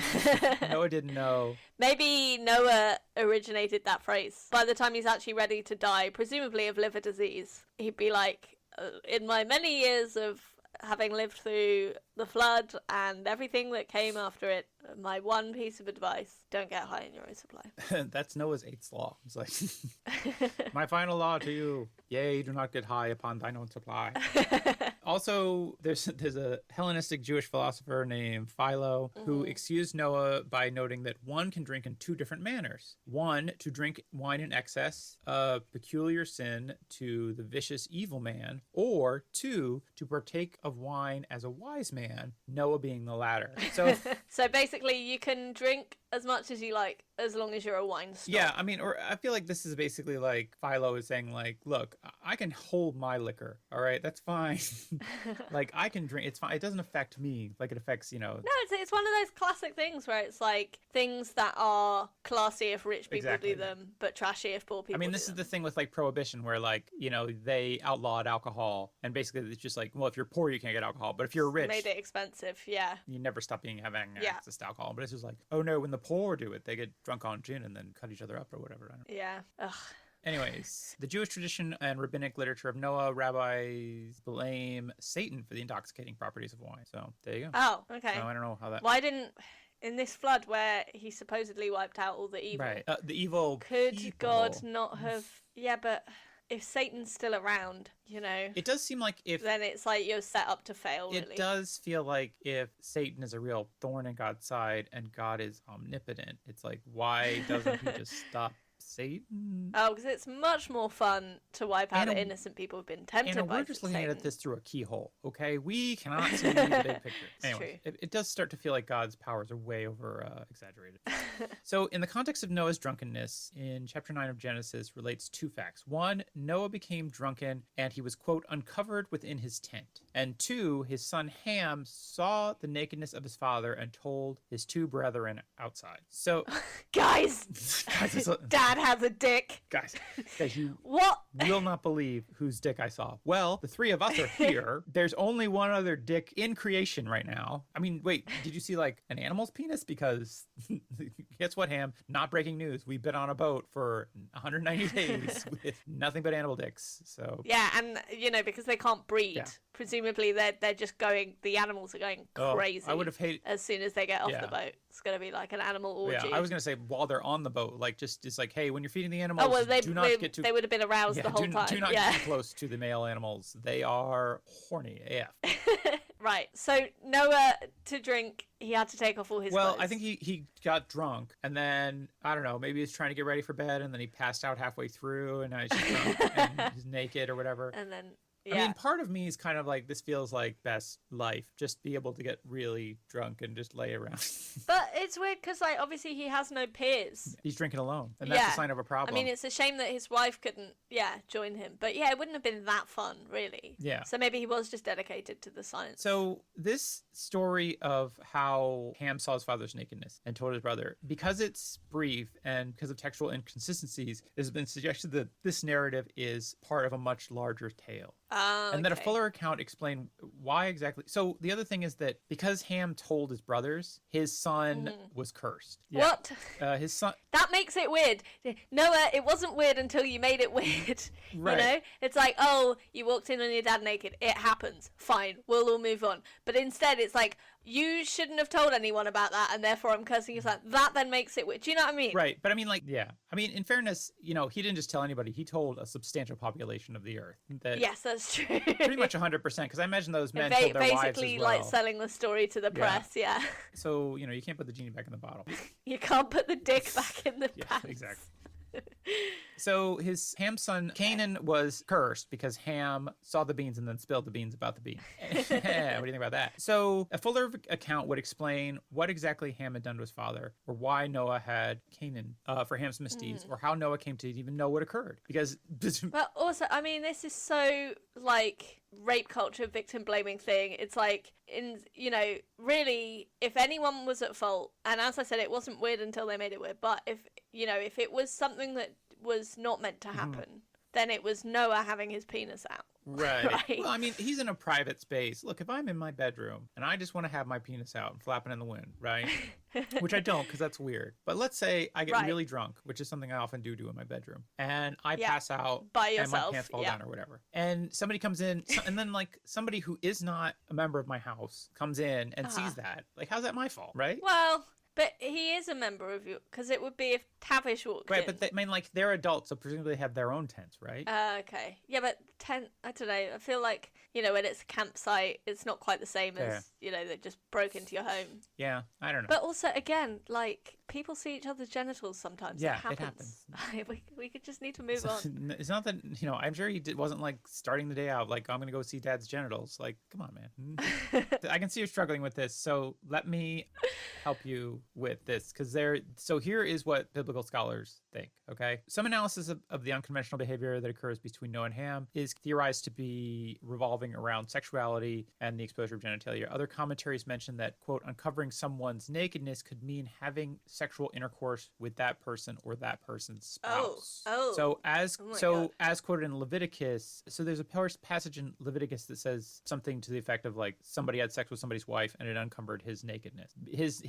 Noah didn't know. Maybe Noah originated that phrase. By the time he's actually ready to die, presumably of liver disease, he'd be like, in my many years of having lived through the flood and everything that came after it, my one piece of advice, don't get high in your own supply. That's Noah's 8th law. It's like, my final law to you, yea, do not get high upon thine own supply. Also, there's a Hellenistic Jewish philosopher named Philo who excused Noah by noting that one can drink in two different manners. One, to drink wine in excess, a peculiar sin to the vicious evil man, or two, to partake of wine as a wise man, Noah being the latter. So, so basically, you can drink as much as you like as long as you're a wine snob. Yeah, I mean, or I feel like this is basically like Philo is saying, like, look, I can hold my liquor, all right? That's fine. Like, I can drink. It's fine. It doesn't affect me like it affects, you know. No, it's one of those classic things where it's like things that are classy if rich people do them, but trashy if poor people I mean, this is the thing with like prohibition where like, you know, they outlawed alcohol and basically it's just like, well, if you're poor, you can't get alcohol. But if you're rich, made it expensive, yeah. You never stop having access to alcohol. But it's just like, oh no, when the poor do it, they get drunk on gin and then cut each other up or whatever. I don't know. Yeah. Ugh. Anyways, the Jewish tradition and rabbinic literature of Noah, rabbis blame Satan for the intoxicating properties of wine. So there you go. Oh, okay. So I don't know how that... Why didn't... In this flood where he supposedly wiped out all the evil... Right. The evil Could people... God not have... Yeah, but if Satan's still around, you know... It does seem like if... Then it's like you're set up to fail, really. It does feel like if Satan is a real thorn in God's side and God is omnipotent, it's like, why doesn't he just stop Satan? Oh, because it's much more fun to wipe out innocent people who've been tempted by Satan. We're just looking at this through a keyhole, okay? We cannot see the big picture. Anyway, it does start to feel like God's powers are way over exaggerated. So in the context of Noah's drunkenness, in chapter 9 of Genesis relates two facts. One, Noah became drunken and he was, quote, uncovered within his tent. And two, his son Ham saw the nakedness of his father and told his two brethren outside. So... Guys, Dad has a dick. Guys, you what? will not believe whose dick I saw. Well, the three of us are here. There's only one other dick in creation right now. I mean, wait, did you see like an animal's penis? Because guess what, Ham? Not breaking news. We've been on a boat for 190 days with nothing but animal dicks. So yeah, and you know, because they can't breed, presumably they're just going. The animals are going crazy. I would have hated as soon as they get off the boat. It's gonna be like an animal orgy. Yeah, I was gonna say while they're on the boat, like just like, hey, when you're feeding the animals, they would have been aroused the whole time. Do not get too close to the male animals. They are horny AF. Right. So Noah, to drink, he had to take off all his clothes. I think he got drunk, and then, I don't know, maybe he's trying to get ready for bed, and then he passed out halfway through, and now he's just drunk, and he's naked or whatever. And then... I mean, part of me is kind of like, this feels like best life. Just be able to get really drunk and just lay around. But it's weird because, like, obviously he has no peers. He's drinking alone, and that's a sign of a problem. I mean, it's a shame that his wife couldn't, join him. But yeah, it wouldn't have been that fun, really. Yeah. So maybe he was just dedicated to the science. So this story of how Ham saw his father's nakedness and told his brother, because it's brief and because of textual inconsistencies, it has been suggested that this narrative is part of a much larger tale. And that a fuller account explain why exactly. So the other thing is that because Ham told his brothers, his son was cursed. Yeah. What? His son. That makes it weird. Noah, it wasn't weird until you made it weird. Right. You know? It's like, oh, you walked in on your dad naked. It happens. Fine. We'll all move on. But instead, it's like, you shouldn't have told anyone about that, and therefore I'm cursing your son. That then makes it weird. Do you know what I mean? Right. But I mean, like, I mean, in fairness, you know, he didn't just tell anybody. He told a substantial population of the earth. Yes, that's true. Pretty much 100%, because I imagine those men told their wives as basically, well. like, selling the story to the press, So, you know, you can't put the genie back in the bottle. You can't put the dick back in the pants. Exactly. So Ham's son Canaan was cursed because Ham saw the beans and then spilled the beans about the beans. What do you think about that? So a fuller account would explain what exactly Ham had done to his father, or why Noah had Canaan for Ham's misdeeds, or how Noah came to even know what occurred. Because, but also, I mean, this is so like rape culture, victim blaming thing. It's like, really, if anyone was at fault, and as I said, it wasn't weird until they made it weird. But if it was something that was not meant to happen, then it was Noah having his penis out. Right. Well, I mean, he's in a private space. Look, if I'm in my bedroom and I just want to have my penis out and flapping in the wind, right? Which I don't, because that's weird. But let's say I get really drunk, which is something I often do in my bedroom, and I pass out by yourself, and my pants fall down or whatever. And somebody comes in, and then like somebody who is not a member of my house comes in and sees that. Like, how's that my fault, right? Well, But he is a member of you, because it would be if Tavish walked Right, in. but I mean, like, they're adults, so presumably they have their own tents, right? Okay. Yeah, but tent, I don't know. I feel like, when it's a campsite, it's not quite the same as, they just broke into your home. Yeah, I don't know. But also, again, like, people see each other's genitals sometimes. Yeah, it happens. we could just need to move on. It's not that, I'm sure he wasn't, like, starting the day out, like, I'm going to go see Dad's genitals. Like, come on, man. I can see you're struggling with this, so let me help you with this, because so here is what biblical scholars think, okay? Some analysis of the unconventional behavior that occurs between Noah and Ham is theorized to be revolving around sexuality and the exposure of genitalia. Other commentaries mention that, quote, uncovering someone's nakedness could mean having sexual intercourse with that person or that person's spouse. So as quoted in Leviticus, so there's a passage in Leviticus that says something to the effect of, like, somebody had sex with somebody's wife and it uncovered his nakedness. His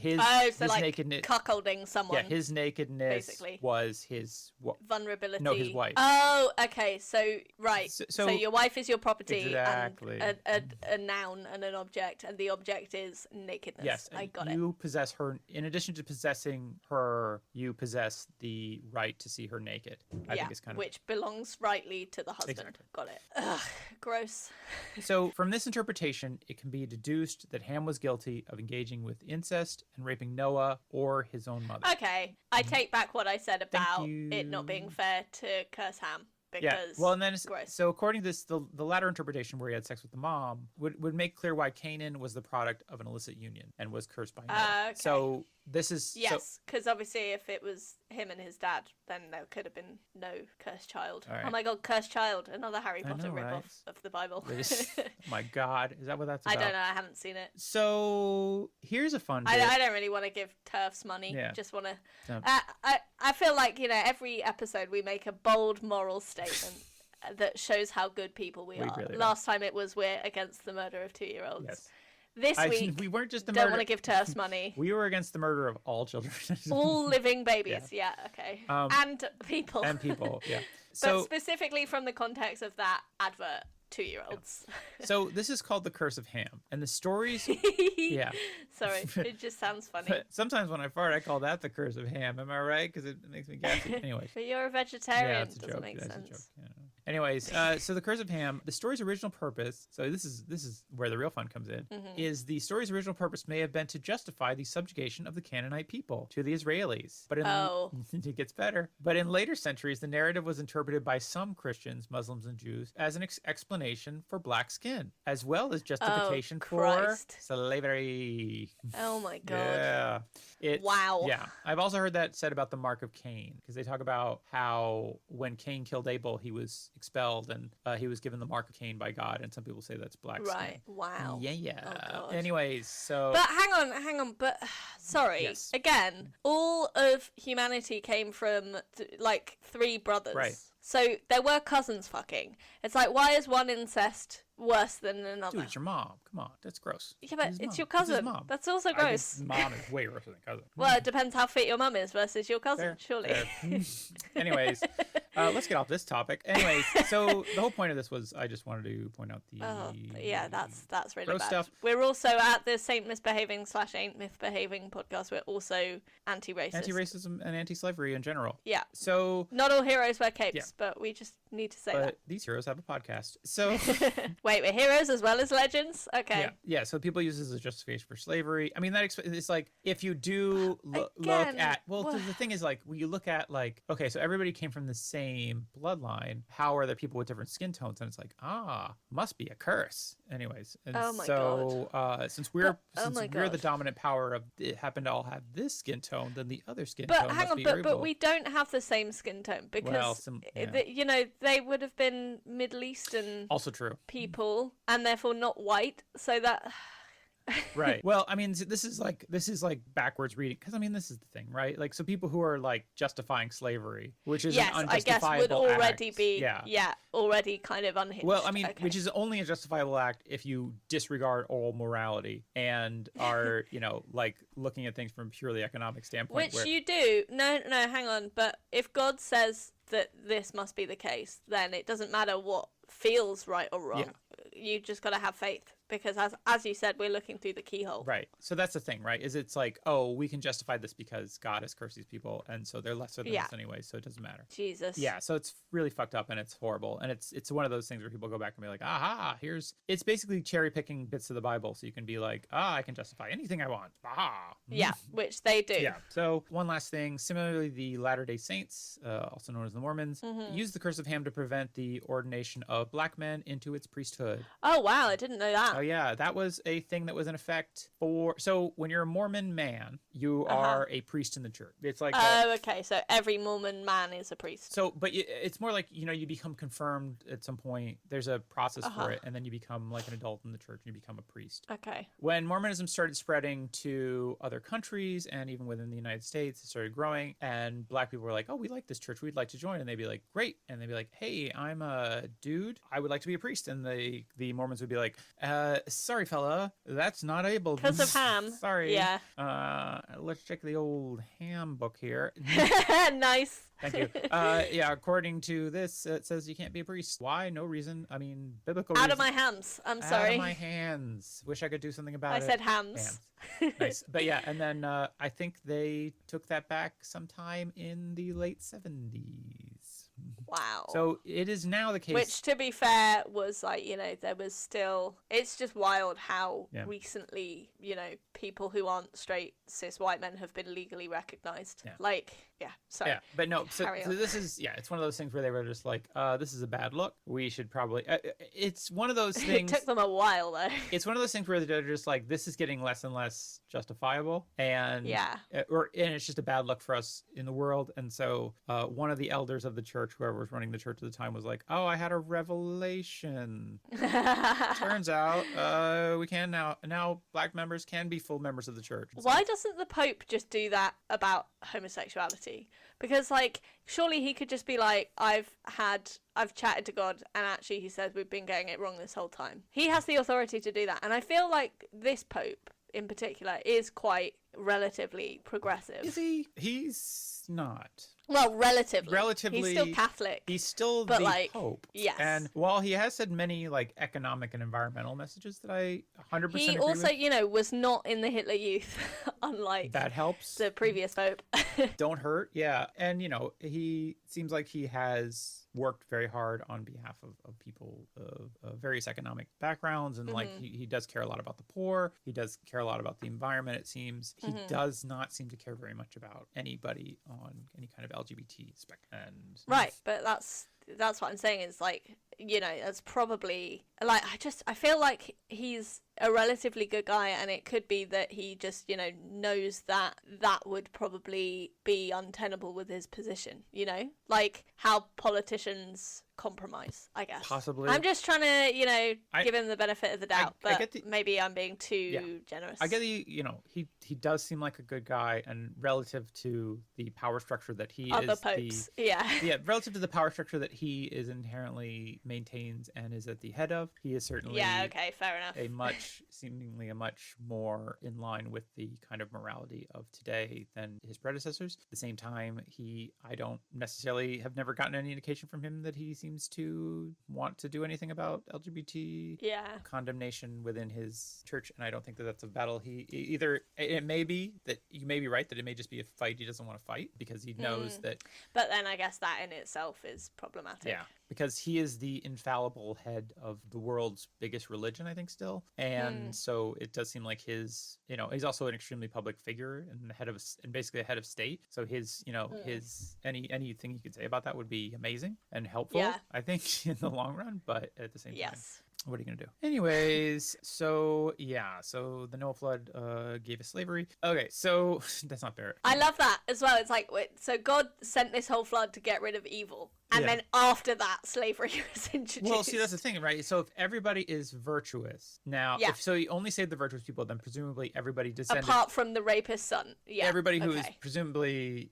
like nakedness, cuckolding someone. Yeah, his nakedness basically was his vulnerability. No, his wife. Oh, okay. So right. So your wife is your property, exactly, and a noun and an object, and the object is nakedness. Yes, I got it. You possess her. In addition to possessing her, you possess the right to see her naked. I think it's kind of, which belongs rightly to the husband. Exactly. Got it. Ugh, gross. So from this interpretation, it can be deduced that Ham was guilty of engaging with incest and raping Noah or his own mother. Okay, I take back what I said about it not being fair to curse Ham. Because well, and then so according to this, the latter interpretation, where he had sex with the mom, would make clear why Canaan was the product of an illicit union and was cursed by Noah. Okay. So this is because obviously if it was him and his dad, then there could have been no cursed child. Right. Oh my god, cursed child! Another Harry Potter ripoff of the Bible. Oh my god, is that what that's about? I don't know. I haven't seen it. So here's a fun bit. I don't really want to give TERFs money. Yeah. Just want to. I feel like every episode we make a bold moral statement that shows how good people we are. Really Last time it was we're against the murder of 2-year-olds. Yes. This week, we weren't just the don't murder. want to give TERFs money. We were against the murder of all children. All living babies, yeah okay. And people. And people, yeah. But specifically from the context of that advert, 2-year-olds. Yeah. So this is called The Curse of Ham. And the stories... yeah. Sorry, it just sounds funny. But sometimes when I fart, I call that The Curse of Ham. Am I right? Because it makes me gassy. Anyways. But you're a vegetarian. Yeah, it's a doesn't joke. make That's sense. a joke. Yeah. Anyways, so The Curse of Ham, the story's original purpose, so this is where the real fun comes in, is the story's original purpose may have been to justify the subjugation of the Canaanite people to the Israelis. But it gets better. But in later centuries, the narrative was interpreted by some Christians, Muslims, and Jews as an explanation for black skin, as well as justification for slavery. Oh my god. Yeah. Wow. Yeah. I've also heard that said about the mark of Cain, because they talk about how when Cain killed Abel, he was expelled and he was given the mark of Cain by God, and some people say that's black skin. Right. Wow. Yeah. Oh, God. Anyways, so but hang on, but sorry. Yes. Again, all of humanity came from 3 brothers. Right. So there were cousins fucking. It's like, why is one incest worse than another? Dude, it's your mom. Come on, that's gross. Yeah, but it's your It's his cousin. mom. That's also gross. Mom is way worse than cousin. Well, it depends how fit your mum is versus your cousin, Fair, surely. fair. Anyways, let's get off this topic. Anyways, so the whole point of this was I just wanted to point out the Yeah, that's really gross bad. stuff. We're also at the Saint Misbehaving / Ain't Mythbehaving podcast. We're also anti-racist. Anti-racism and anti-slavery in general. Yeah. So not all heroes wear capes, Yeah. but we just need to say that. But these heroes have a podcast. So Wait, we're heroes as well as legends? Okay. yeah. So people use this as a justification for slavery. I mean, it's like if you do look Again, at the thing is like when you look at okay, so everybody came from the same bloodline. How are there people with different skin tones? And it's like must be a curse. Anyways, and Oh my God. Since we're the God. dominant power of it happen to all have this skin tone, then the other skin But tone hang must on, be but evil. we don't have the same skin tone because they would have been Middle Eastern also true. people and therefore not white. So that Right. Well, I mean, this is like backwards reading, because I mean, this is the thing, right? Like, so people who are like justifying slavery, which is an I guess unjustifiable would already act, be already kind of unhinged. Well, I mean, Okay. which is only a justifiable act if you disregard all morality and are, like looking at things from a purely economic standpoint. Which you do. No, hang on. But if God says that this must be the case, then it doesn't matter what feels right or wrong. Yeah. You just got to have faith. because as you said, we're looking through the keyhole. Right. So that's the thing, right? Is it's like, oh, we can justify this because God has cursed these people, and so they're lesser than us anyway, so it doesn't matter. Jesus. Yeah. So it's really fucked up, and it's horrible, and it's one of those things where people go back and be like, aha, it's basically cherry picking bits of the Bible, so you can be like, I can justify anything I want. Aha. Yeah, which they do. Yeah. So one last thing. Similarly, the Latter-day Saints, also known as the Mormons, use the curse of Ham to prevent the ordination of black men into its priesthood. Oh, wow. I didn't know that. Oh, yeah. That was a thing that was in effect so when you're a Mormon man, you are a priest in the church. It's like... okay. So every Mormon man is a priest. So, but it's more like, you become confirmed at some point. There's a process for it, and then you become like an adult in the church, and you become a priest. Okay. When Mormonism started spreading to other countries, and even within the United States, it started growing, and black people were like, oh, we like this church, we'd like to join. And they'd be like, great. And they'd be like, hey, I'm a dude, I would like to be a priest. And the Mormons would be like, sorry, fella, that's not able. Because of Ham. Sorry. Yeah. Let's check the old Ham book here. Nice. Thank you. Yeah, according to this, it says you can't be a priest. Why? No reason. I mean, biblical Out reason. of my hands. I'm sorry. Out of my hands. Wish I could do something about it. I said hams. Nice. But yeah, and then I think they took that back sometime in the late 70s. Wow. So it is now the case. Which, to be fair, was like, there was still... It's just wild how recently, people who aren't straight cis white men have been legally recognized. Yeah. Like, sorry. Yeah, but no, so this is, it's one of those things where they were just like, this is a bad look. We should probably... it's one of those things... It took them a while, though. It's one of those things where they're just like, this is getting less and less justifiable. And and it's just a bad look for us in the world. And so one of the elders of the church, whoever was running the church at the time, was like, oh, I had a revelation. Turns out we can now black members can be full members of the church. Why doesn't the Pope just do that about homosexuality? Because, like, surely he could just be like, I've chatted to God, and actually he says we've been getting it wrong this whole time. He has the authority to do that. And I feel like this Pope in particular is quite relatively progressive. Is he? He's not. Well, relatively. Relatively. He's still Catholic. He's still the Pope. Yes. And while he has said many, like, economic and environmental messages that I 100% agree with. He also, was not in the Hitler Youth, unlike that helps. The previous Pope. Don't hurt. Yeah. And, he seems like he has worked very hard on behalf of people of various economic backgrounds. And, like, he does care a lot about the poor. He does care a lot about the environment, it seems. He does not seem to care very much about anybody on any kind of LGBT spectrum. Right, but that's what I'm saying is, like, that's probably, like, I feel like he's a relatively good guy, and it could be that he just, knows that would probably be untenable with his position, like how politicians compromise, I guess. Possibly. I'm just trying to, give him the benefit of the doubt, but maybe I'm being too generous. I get he does seem like a good guy, and relative to the power structure that he Other popes. Relative to the power structure that he is inherently maintains and is at the head of, he is certainly fair enough. Seemingly a much more in line with the kind of morality of today than his predecessors. At the same time, I don't necessarily have never gotten any indication from him that he seems to want to do anything about LGBT condemnation within his church, and I don't think that that's a battle it may be that you may be right that it may just be a fight he doesn't want to fight because he knows that. But then I guess that in itself is problematic. Yeah, because he is the infallible head of the world's biggest religion, I think, still, and so it does seem like his, he's also an extremely public figure and basically a head of state. So his, his anything he could say about that would be amazing and helpful, I think, in the long run. But at the same time. What are you going to do? Anyways, so the Noah flood gave us slavery. Okay, so that's not fair. I love that as well. It's like, so God sent this whole flood to get rid of evil. And then after that, slavery was introduced. Well, see, that's the thing, right? So if everybody is virtuous, now, so he only saved the virtuous people, then presumably everybody descended... Apart from the rapist's son. Yeah. Everybody who is presumably,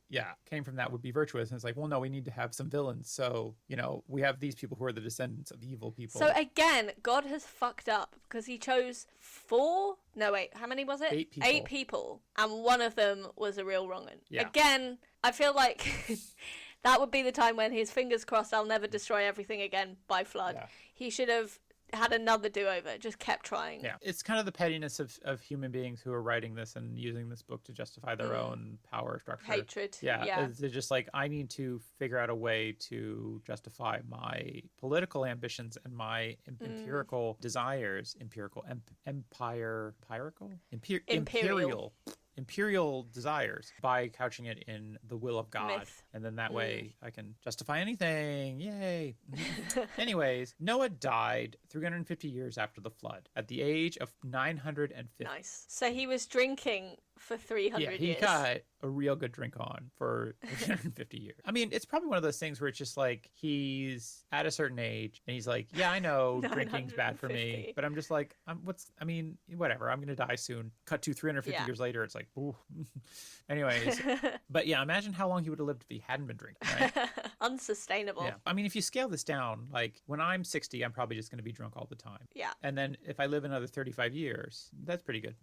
came from that would be virtuous. And it's like, well, no, we need to have some villains. So, we have these people who are the descendants of evil people. So again, God has fucked up because he chose how many was it? 8 people. 8 people. And one of them was a real wrong'un. Yeah. Again, I feel like... That would be the time when his fingers crossed I'll never destroy everything again by flood. Yeah. He should have had another do-over, just kept trying. Yeah, it's kind of the pettiness of human beings who are writing this and using this book to justify their own power structure. Hatred. Yeah. They're just like, I need to figure out a way to justify my political ambitions and my empirical desires. Imperial desires by couching it in the will of God. Myth. And then that way I can justify anything. Yay. Anyways, Noah died 350 years after the flood at the age of 950. Nice. So he was drinking for 300 years. Yeah, he got a real good drink on for 350 years. I mean, it's probably one of those things where it's just like he's at a certain age and he's like, yeah, I know drinking's bad for me, but I'm just like, whatever. I'm going to die soon. Cut to 350 years later. It's like, ooh. Anyways, but yeah, imagine how long he would have lived if he hadn't been drinking, right? Unsustainable. Yeah. I mean, if you scale this down, like when I'm 60, I'm probably just going to be drunk all the time. Yeah. And then if I live another 35 years, that's pretty good.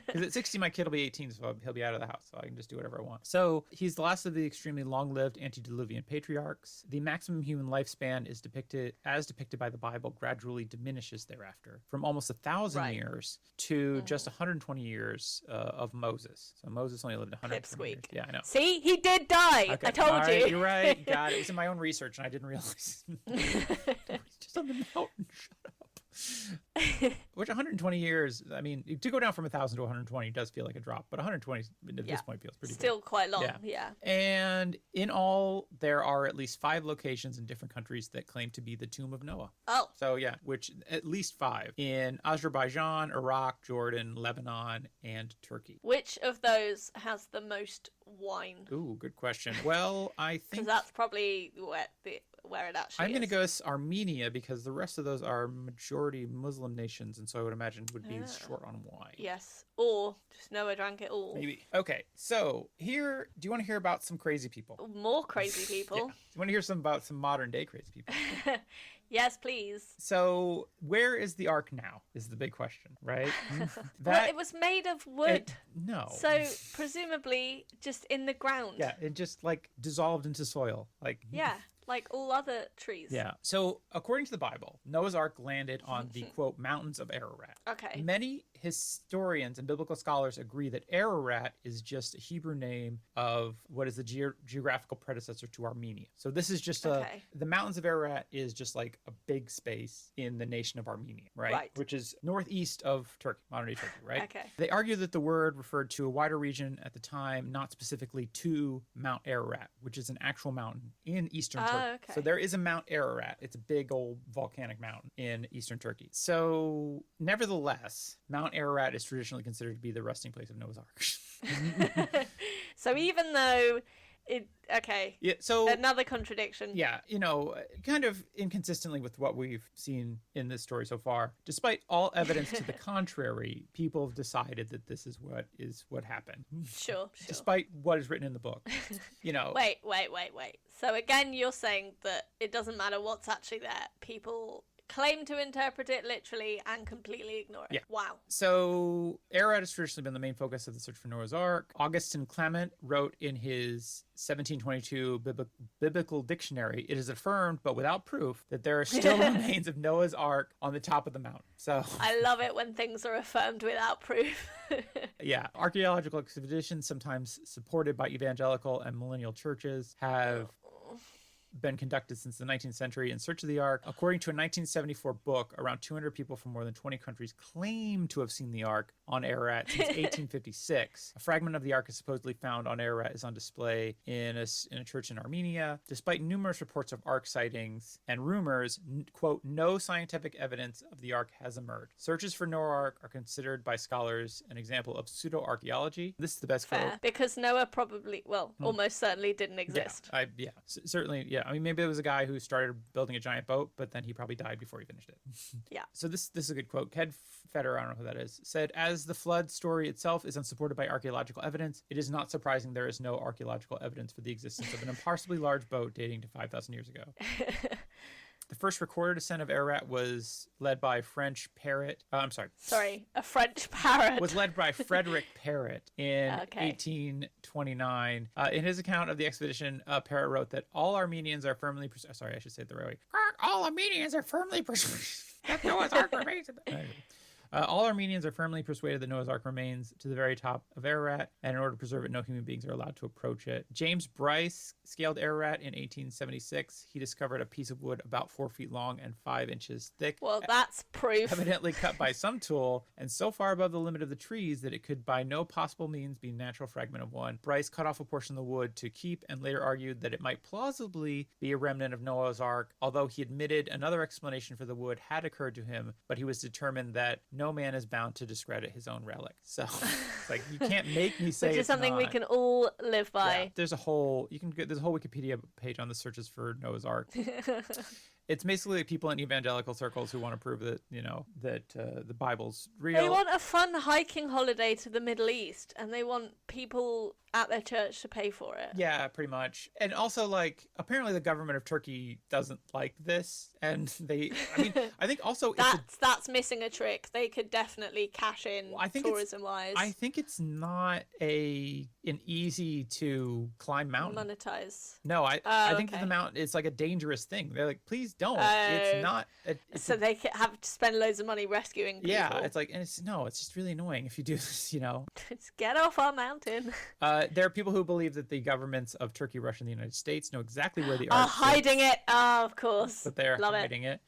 Because at 60, my kid will be 18, so he'll be out of the house, so I can just do whatever I want. So he's the last of the extremely long-lived antediluvian patriarchs. The maximum human lifespan is depicted by the Bible gradually diminishes thereafter, from almost 1,000 years to just 120 years of Moses. So Moses only lived 120 years. Yeah, I know. See, he did die. Okay. I told you. You're right. God, it was in my own research, and I didn't realize. He's just on the mountain. Shut up. Which 120 years, I mean, to go down from 1,000 to 120 does feel like a drop, but 120 at this point feels pretty still big. Quite long. Yeah. And in all, there are at least 5 locations in different countries that claim to be the tomb of Noah. Oh. So yeah, which at least 5 in Azerbaijan, Iraq, Jordan, Lebanon, and Turkey. Which of those has the most wine? Ooh, good question. Well, I think because that's probably where it actually I'm going to guess Armenia, because the rest of those are majority Muslim nations, and so I would imagine would be short on wine. Yes, or just Noah drank it all. Maybe. Okay, so here, do you want to hear about some crazy people? More crazy people? Yeah. Do you want to hear about some modern day crazy people? Yes, please. So where is the ark now is the big question, right? Well, it was made of wood. No. So presumably just in the ground. Yeah, it just like dissolved into soil. Yeah. Like all other trees. Yeah. So, according to the Bible, Noah's Ark landed on the, quote, mountains of Ararat. Okay. Many historians and biblical scholars agree that Ararat is just a Hebrew name of what is the geographical predecessor to Armenia. So, this is just the mountains of Ararat is just like a big space in the nation of Armenia, right? Which is northeast of Turkey, modern-day Turkey, right? Okay. They argue that the word referred to a wider region at the time, not specifically to Mount Ararat, which is an actual mountain in eastern Turkey. Okay. So there is a Mount Ararat. It's a big old volcanic mountain in eastern Turkey. So nevertheless, Mount Ararat is traditionally considered to be the resting place of Noah's Ark. So even though yeah, so another contradiction. Yeah, kind of inconsistently with what we've seen in this story so far. Despite all evidence to the contrary, people have decided that this is what happened. Sure. Despite what is written in the book. Wait. So again, you're saying that it doesn't matter what's actually there. People claim to interpret it literally and completely ignore it. Yeah. Wow. So Ararat has traditionally been the main focus of the search for Noah's Ark. Augustine Clement wrote in his 1722 biblical dictionary, it is affirmed, but without proof, that there are still remains of Noah's Ark on the top of the mountain. So I love it when things are affirmed without proof. Yeah. Archaeological expeditions, sometimes supported by evangelical and millennial churches, have been conducted since the 19th century in search of the Ark. According to a 1974 book, around 200 people from more than 20 countries claim to have seen the Ark on Ararat since 1856. A fragment of the Ark is supposedly found on Ararat is on display in a church in Armenia. Despite numerous reports of Ark sightings and rumors, quote, no scientific evidence of the Ark has emerged. Searches for Noah's Ark are considered by scholars an example of pseudo-archaeology. This is the best quote. Because Noah probably, almost certainly didn't exist. Certainly, yeah. I mean, maybe it was a guy who started building a giant boat, but then he probably died before he finished it. Yeah. So this is a good quote. Ked Feder, I don't know who that is, said, as the flood story itself is unsupported by archaeological evidence, it is not surprising there is no archaeological evidence for the existence of an impossibly large boat dating to 5,000 years ago. The first recorded ascent of Ararat was led by a French parrot. Was led by Frederick Parrot in 1829. In his account of the expedition, Parrot wrote that all Armenians are firmly... Sorry, I should say it the right way. All all Armenians are firmly persuaded that Noah's Ark remains. All Armenians are firmly persuaded that Noah's Ark remains to the very top of Ararat, and in order to preserve it, no human beings are allowed to approach it. James Bryce scaled Ararat in 1876. He discovered a piece of wood about 4 feet long and 5 inches thick. Well, that's proof. Evidently cut by some tool, and so far above the limit of the trees that it could by no possible means be a natural fragment of one. Bryce cut off a portion of the wood to keep, and later argued that it might plausibly be a remnant of Noah's Ark, although he admitted another explanation for the wood had occurred to him, but he was determined that no man is bound to discredit his own relic. So it's like, you can't make me say which is something we can all live by. Yeah, there's a whole Wikipedia page on the searches for Noah's Ark. It's basically people in evangelical circles who want to prove that, the Bible's real. They want a fun hiking holiday to the Middle East, and they want people at their church to pay for it. Yeah, pretty much. And also, like, apparently the government of Turkey doesn't like this. And I think also that's missing a trick. They could definitely cash in tourism-wise. I think it's not an easy to climb mountain. Monetize. No, I think that the mountain, it's like a dangerous thing. They're like, please don't. It's not. So they have to spend loads of money rescuing people. Yeah, it's like, and it's just really annoying if you do this, Just get off our mountain. There are people who believe that the governments of Turkey, Russia, and the United States know exactly where the Ark Ark hiding it. Oh, of course. But they're hiding it.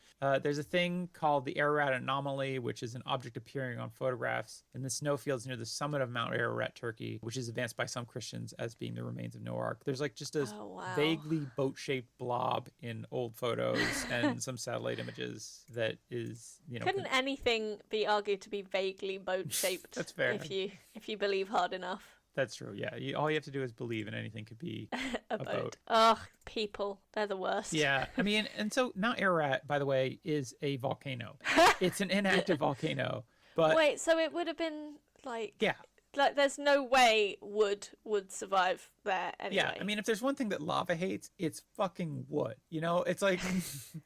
There's a thing called the Ararat anomaly, which is an object appearing on photographs in the snowfields near the summit of Mount Ararat, Turkey, which is advanced by some Christians as being the remains of Noah's Ark. There's like just a vaguely boat-shaped blob in old photos and some satellite images that is, Couldn't anything be argued to be vaguely boat-shaped? That's fair. If you believe hard enough. That's true, yeah. All you have to do is believe, and anything could be a boat. Oh, people. They're the worst. Yeah, and so Mount Ararat, by the way, is a volcano. It's an inactive volcano. But wait, so it would have been like... Yeah. Like, there's no way wood would survive there anyway. Yeah, if there's one thing that lava hates, it's fucking wood. It's like,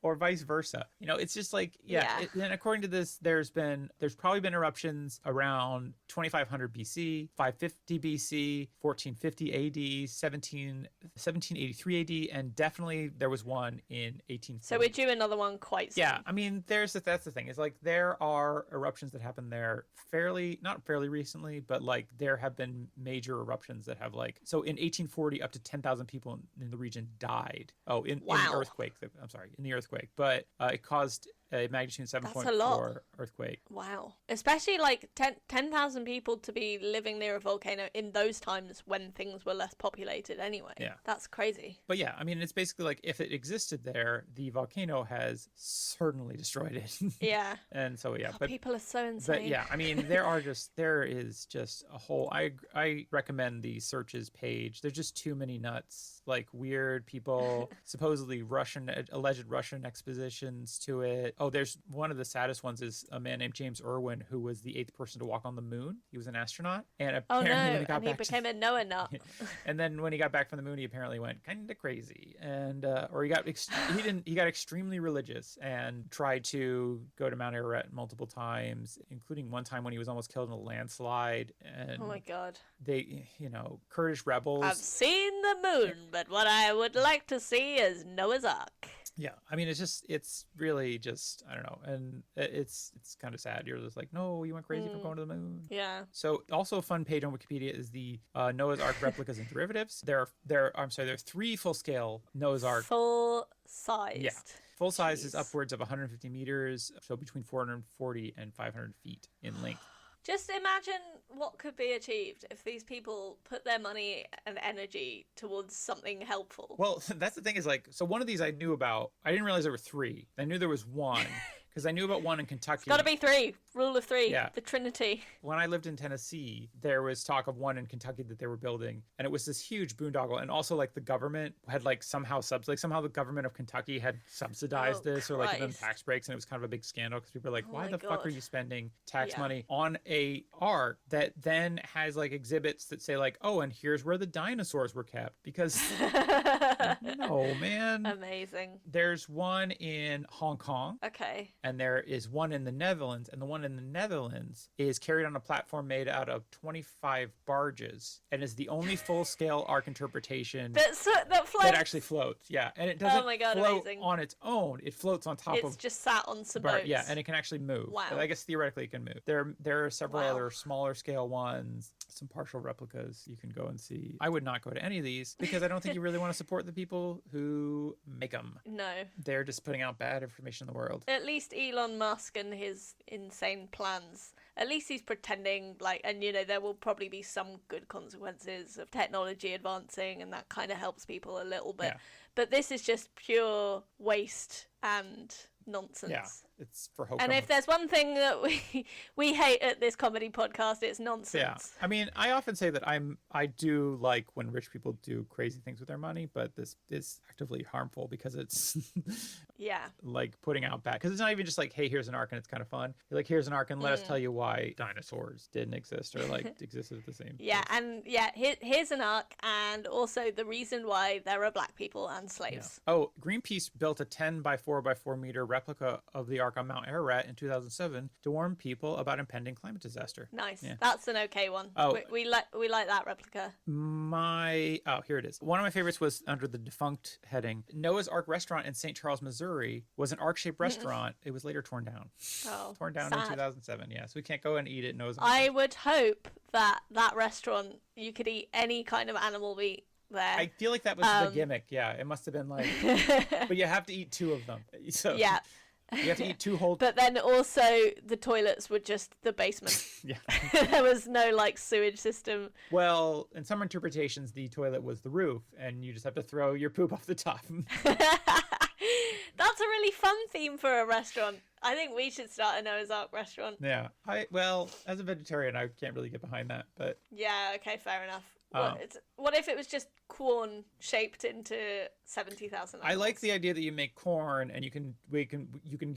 or vice versa. It's just like, and according to this, there's probably been eruptions around 2500 BC, 550 BC, 1450 AD, 1783 AD, and definitely there was one in 1840. So we're due another one quite soon. Yeah, that's the thing. It's like there are eruptions that happen there not fairly recently, but like there have been major eruptions that have so in 1840 up to 10,000 people in the region died. In the earthquake. I'm sorry, in the earthquake, but it caused a magnitude 7.4 earthquake. Wow. Especially like 10,000 people to be living near a volcano in those times when things were less populated anyway. Yeah. That's crazy. But yeah, it's basically like if it existed there, the volcano has certainly destroyed it. Yeah. And so, yeah. But people are so insane. But yeah, there is just a whole, I recommend the searches page. There's just too many nuts, like weird people, supposedly alleged Russian expositions to it. Oh, there's one of the saddest ones is a man named James Irwin, who was the 8th person to walk on the moon. He was an astronaut, and apparently he became a Noah nut. And then when he got back from the moon, he apparently went kind of crazy, and or he got extremely religious and tried to go to Mount Ararat multiple times, including one time when he was almost killed in a landslide. And oh my God! They, Kurdish rebels. I've seen the moon, but what I would like to see is Noah's Ark. Yeah, it's really just, I don't know, and it's kind of sad. You're just like, no, you went crazy for going to the moon. Yeah. So also a fun page on Wikipedia is the Noah's Ark replicas and derivatives. There are 3 full-scale Noah's Ark. Full-sized. Yeah. Full size is upwards of 150 meters, so between 440 and 500 feet in length. Just imagine what could be achieved if these people put their money and energy towards something helpful. Well, that's the thing is so one of these I knew about. I didn't realize there were 3. I knew there was one. Because I knew about one in Kentucky. It's got to be 3. Rule of 3. Yeah. The Trinity. When I lived in Tennessee, there was talk of one in Kentucky that they were building. And it was this huge boondoggle. And also, the government had, somehow the government of Kentucky had subsidized this or, given them tax breaks. And it was kind of a big scandal because people were like, why the fuck are you spending tax money on a ark that then has, exhibits that say, oh, and here's where the dinosaurs were kept? Because, no, man. Amazing. There's one in Hong Kong. Okay. and there is one in the Netherlands, and the one in the Netherlands is carried on a platform made out of 25 barges, and is the only full-scale ark interpretation that floats. that actually floats. Yeah, and it doesn't float amazing. on its own. It floats on top of. It's just sat on some boats. Yeah, and it can actually move. Wow. I guess theoretically it can move. There are several other smaller scale ones, some partial replicas you can go and see. I would not go to any of these because I don't think you really want to support the people who make them. No. They're just putting out bad information in the world. At least Elon Musk and his insane plans, at least he's pretending like, and there will probably be some good consequences of technology advancing, and that kind of helps people a little bit. Yeah. But this is just pure waste and nonsense. Yeah, it's for hope. And if there's one thing that we hate at this comedy podcast, it's nonsense. Yeah, I mean, I often say that I do like when rich people do crazy things with their money, but this is actively harmful because it's like putting out bad. Because it's not even just like, hey, here's an ark and it's kind of fun. You're like, here's an ark and let us tell you why dinosaurs didn't exist or like existed at the same. Here's an ark, and also the reason why there are black people and slaves. Yeah. Oh, Greenpeace built a 10 by 4 by 4 meter replica of the ark on Mount Ararat in 2007 to warn people about impending climate disaster. Nice. Yeah. That's an okay one. Oh, we like that replica. Here it is. One of my favorites was under the defunct heading. Noah's Ark restaurant in St. Charles, Missouri was an ark-shaped restaurant. It was later torn down. Torn down sad. in 2007. Yeah, so we can't go and eat it. Noah's Ark. I would hope that restaurant, you could eat any kind of animal meat there. I feel like that was the gimmick. Yeah, it must have been like, but you have to eat 2 of them. So yeah. You have to eat 2 whole. But then also the toilets were just the basement. Yeah. There was no like sewage system. Well, in some interpretations, the toilet was the roof, and you just have to throw your poop off the top. That's a really fun theme for a restaurant. I think we should start a Noah's Ark restaurant. Yeah. As a vegetarian, I can't really get behind that, but. Yeah. Okay. Fair enough. What if it was just corn shaped into 70,000 animals? I like the idea that you make corn and you can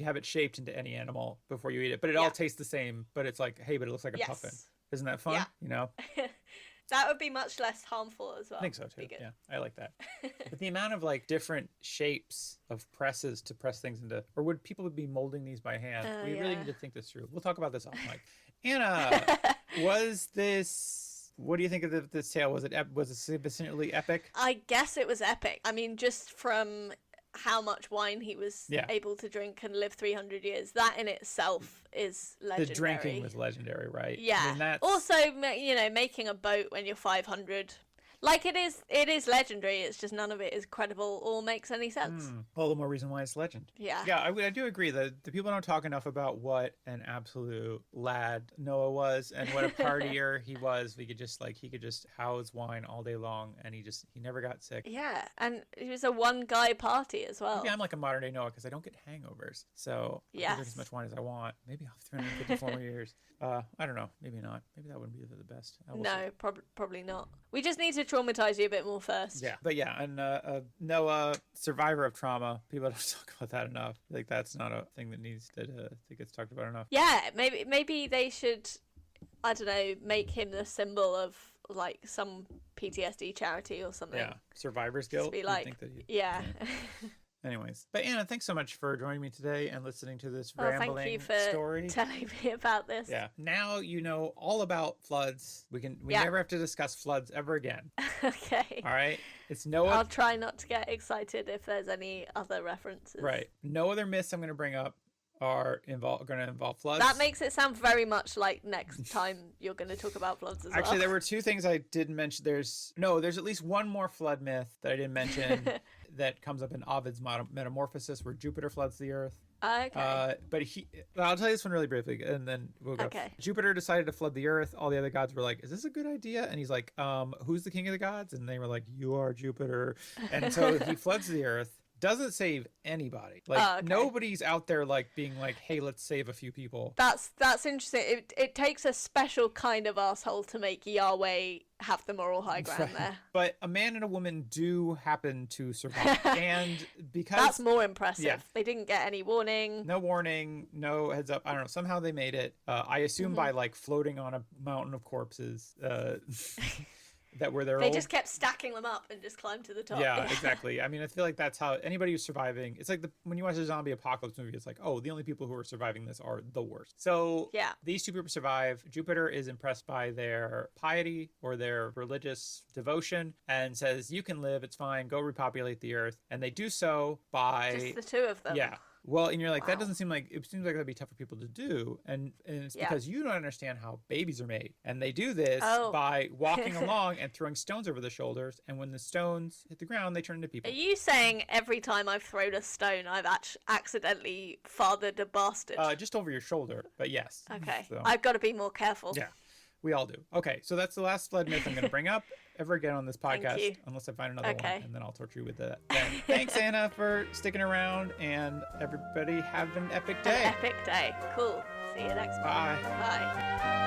have it shaped into any animal before you eat it, but it all tastes the same. But it's like, hey, but it looks like a puffin. Isn't that fun? Yeah. That would be much less harmful as well. I think so too. Yeah, I like that. But the amount of like different shapes of presses to press things into, or would people be molding these by hand? We really need to think this through. We'll talk about this off mic. Anna, what do you think of this tale? Was it sufficiently epic? I guess it was epic. I mean, just from how much wine he was able to drink and live 300 years, that in itself is legendary. The drinking was legendary, right? Yeah. I mean, that's... Also, making a boat when you're 500. Like, it is legendary. It's just none of it is credible or makes any sense. All the more reason why it's legend. Yeah. Yeah, I do agree that the people don't talk enough about what an absolute lad Noah was and what a partier he was. He could just house wine all day long, and he never got sick. Yeah, and he was a one-guy party as well. Maybe I'm like a modern day Noah because I don't get hangovers. So I can drink as much wine as I want. Maybe I'll have 354 more years. I don't know. Maybe not. Maybe that wouldn't be the best. No, probably not. We just need to traumatize you a bit more first. Yeah. But yeah, and Noah, survivor of trauma. People don't talk about that enough. Like, that's not a thing that needs to get talked about enough. Yeah, maybe they should, I don't know, make him the symbol of like some PTSD charity or something. Yeah. Survivor's Guild. Just be like, yeah. Anyways, but Anna, thanks so much for joining me today and listening to this rambling thank you for story. Telling me about this. Yeah. Now you know all about floods. We never have to discuss floods ever again. Okay. All right. It's Noah. I'll try not to get excited if there's any other references. Right. No other myths I'm going to bring up are going to involve floods. That makes it sound very much like next time you're going to talk about floods as well. Actually, there were 2 things I didn't mention. There's at least one more flood myth that I didn't mention that comes up in Ovid's Metamorphosis, where Jupiter floods the earth. Okay. But I'll tell you this one really briefly, and then we'll go. Okay. Jupiter decided to flood the earth. All the other gods were like, "Is this a good idea?" And he's like, "Who's the king of the gods?" And they were like, "You are Jupiter." And so he floods the earth. Doesn't save anybody. Like, nobody's out there like being like, "Hey, let's save a few people." That's interesting. It takes a special kind of asshole to make Yahweh have the moral high ground there. But a man and a woman do happen to survive, and because that's more impressive. They didn't get any warning. No warning, no heads up. I don't know. Somehow they made it. I assume by like floating on a mountain of corpses. that were their They old. just kept stacking them up and just climbed to the top. Yeah, exactly. I mean, I feel like that's how anybody who's surviving. It's like when you watch a zombie apocalypse movie, it's like, oh, the only people who are surviving this are the worst. So Yeah. these two people survive. Jupiter is impressed by their piety or their religious devotion and says, "You can live. It's fine. Go repopulate the Earth." And they do so by Just the two of them. Yeah. Well, and you're like, that Wow. doesn't seem like, it seems like that'd be tough for people to do. And it's Yeah. because you don't understand how babies are made. And they do this Oh. by walking along and throwing stones over their shoulders. And when the stones hit the ground, they turn into people. Are you saying every time I've thrown a stone, I've accidentally fathered a bastard? Just over your shoulder, but yes. Okay. So, I've got to be more careful. yeah, we all do. Okay, so that's the last flood myth I'm going to bring up ever again on this Thank podcast, you. unless I find another Okay. one, and then I'll torture you with that. Then. Thanks, Anna, for sticking around, and everybody have an epic day. An epic day. Cool. See you next time. Bye. Bye.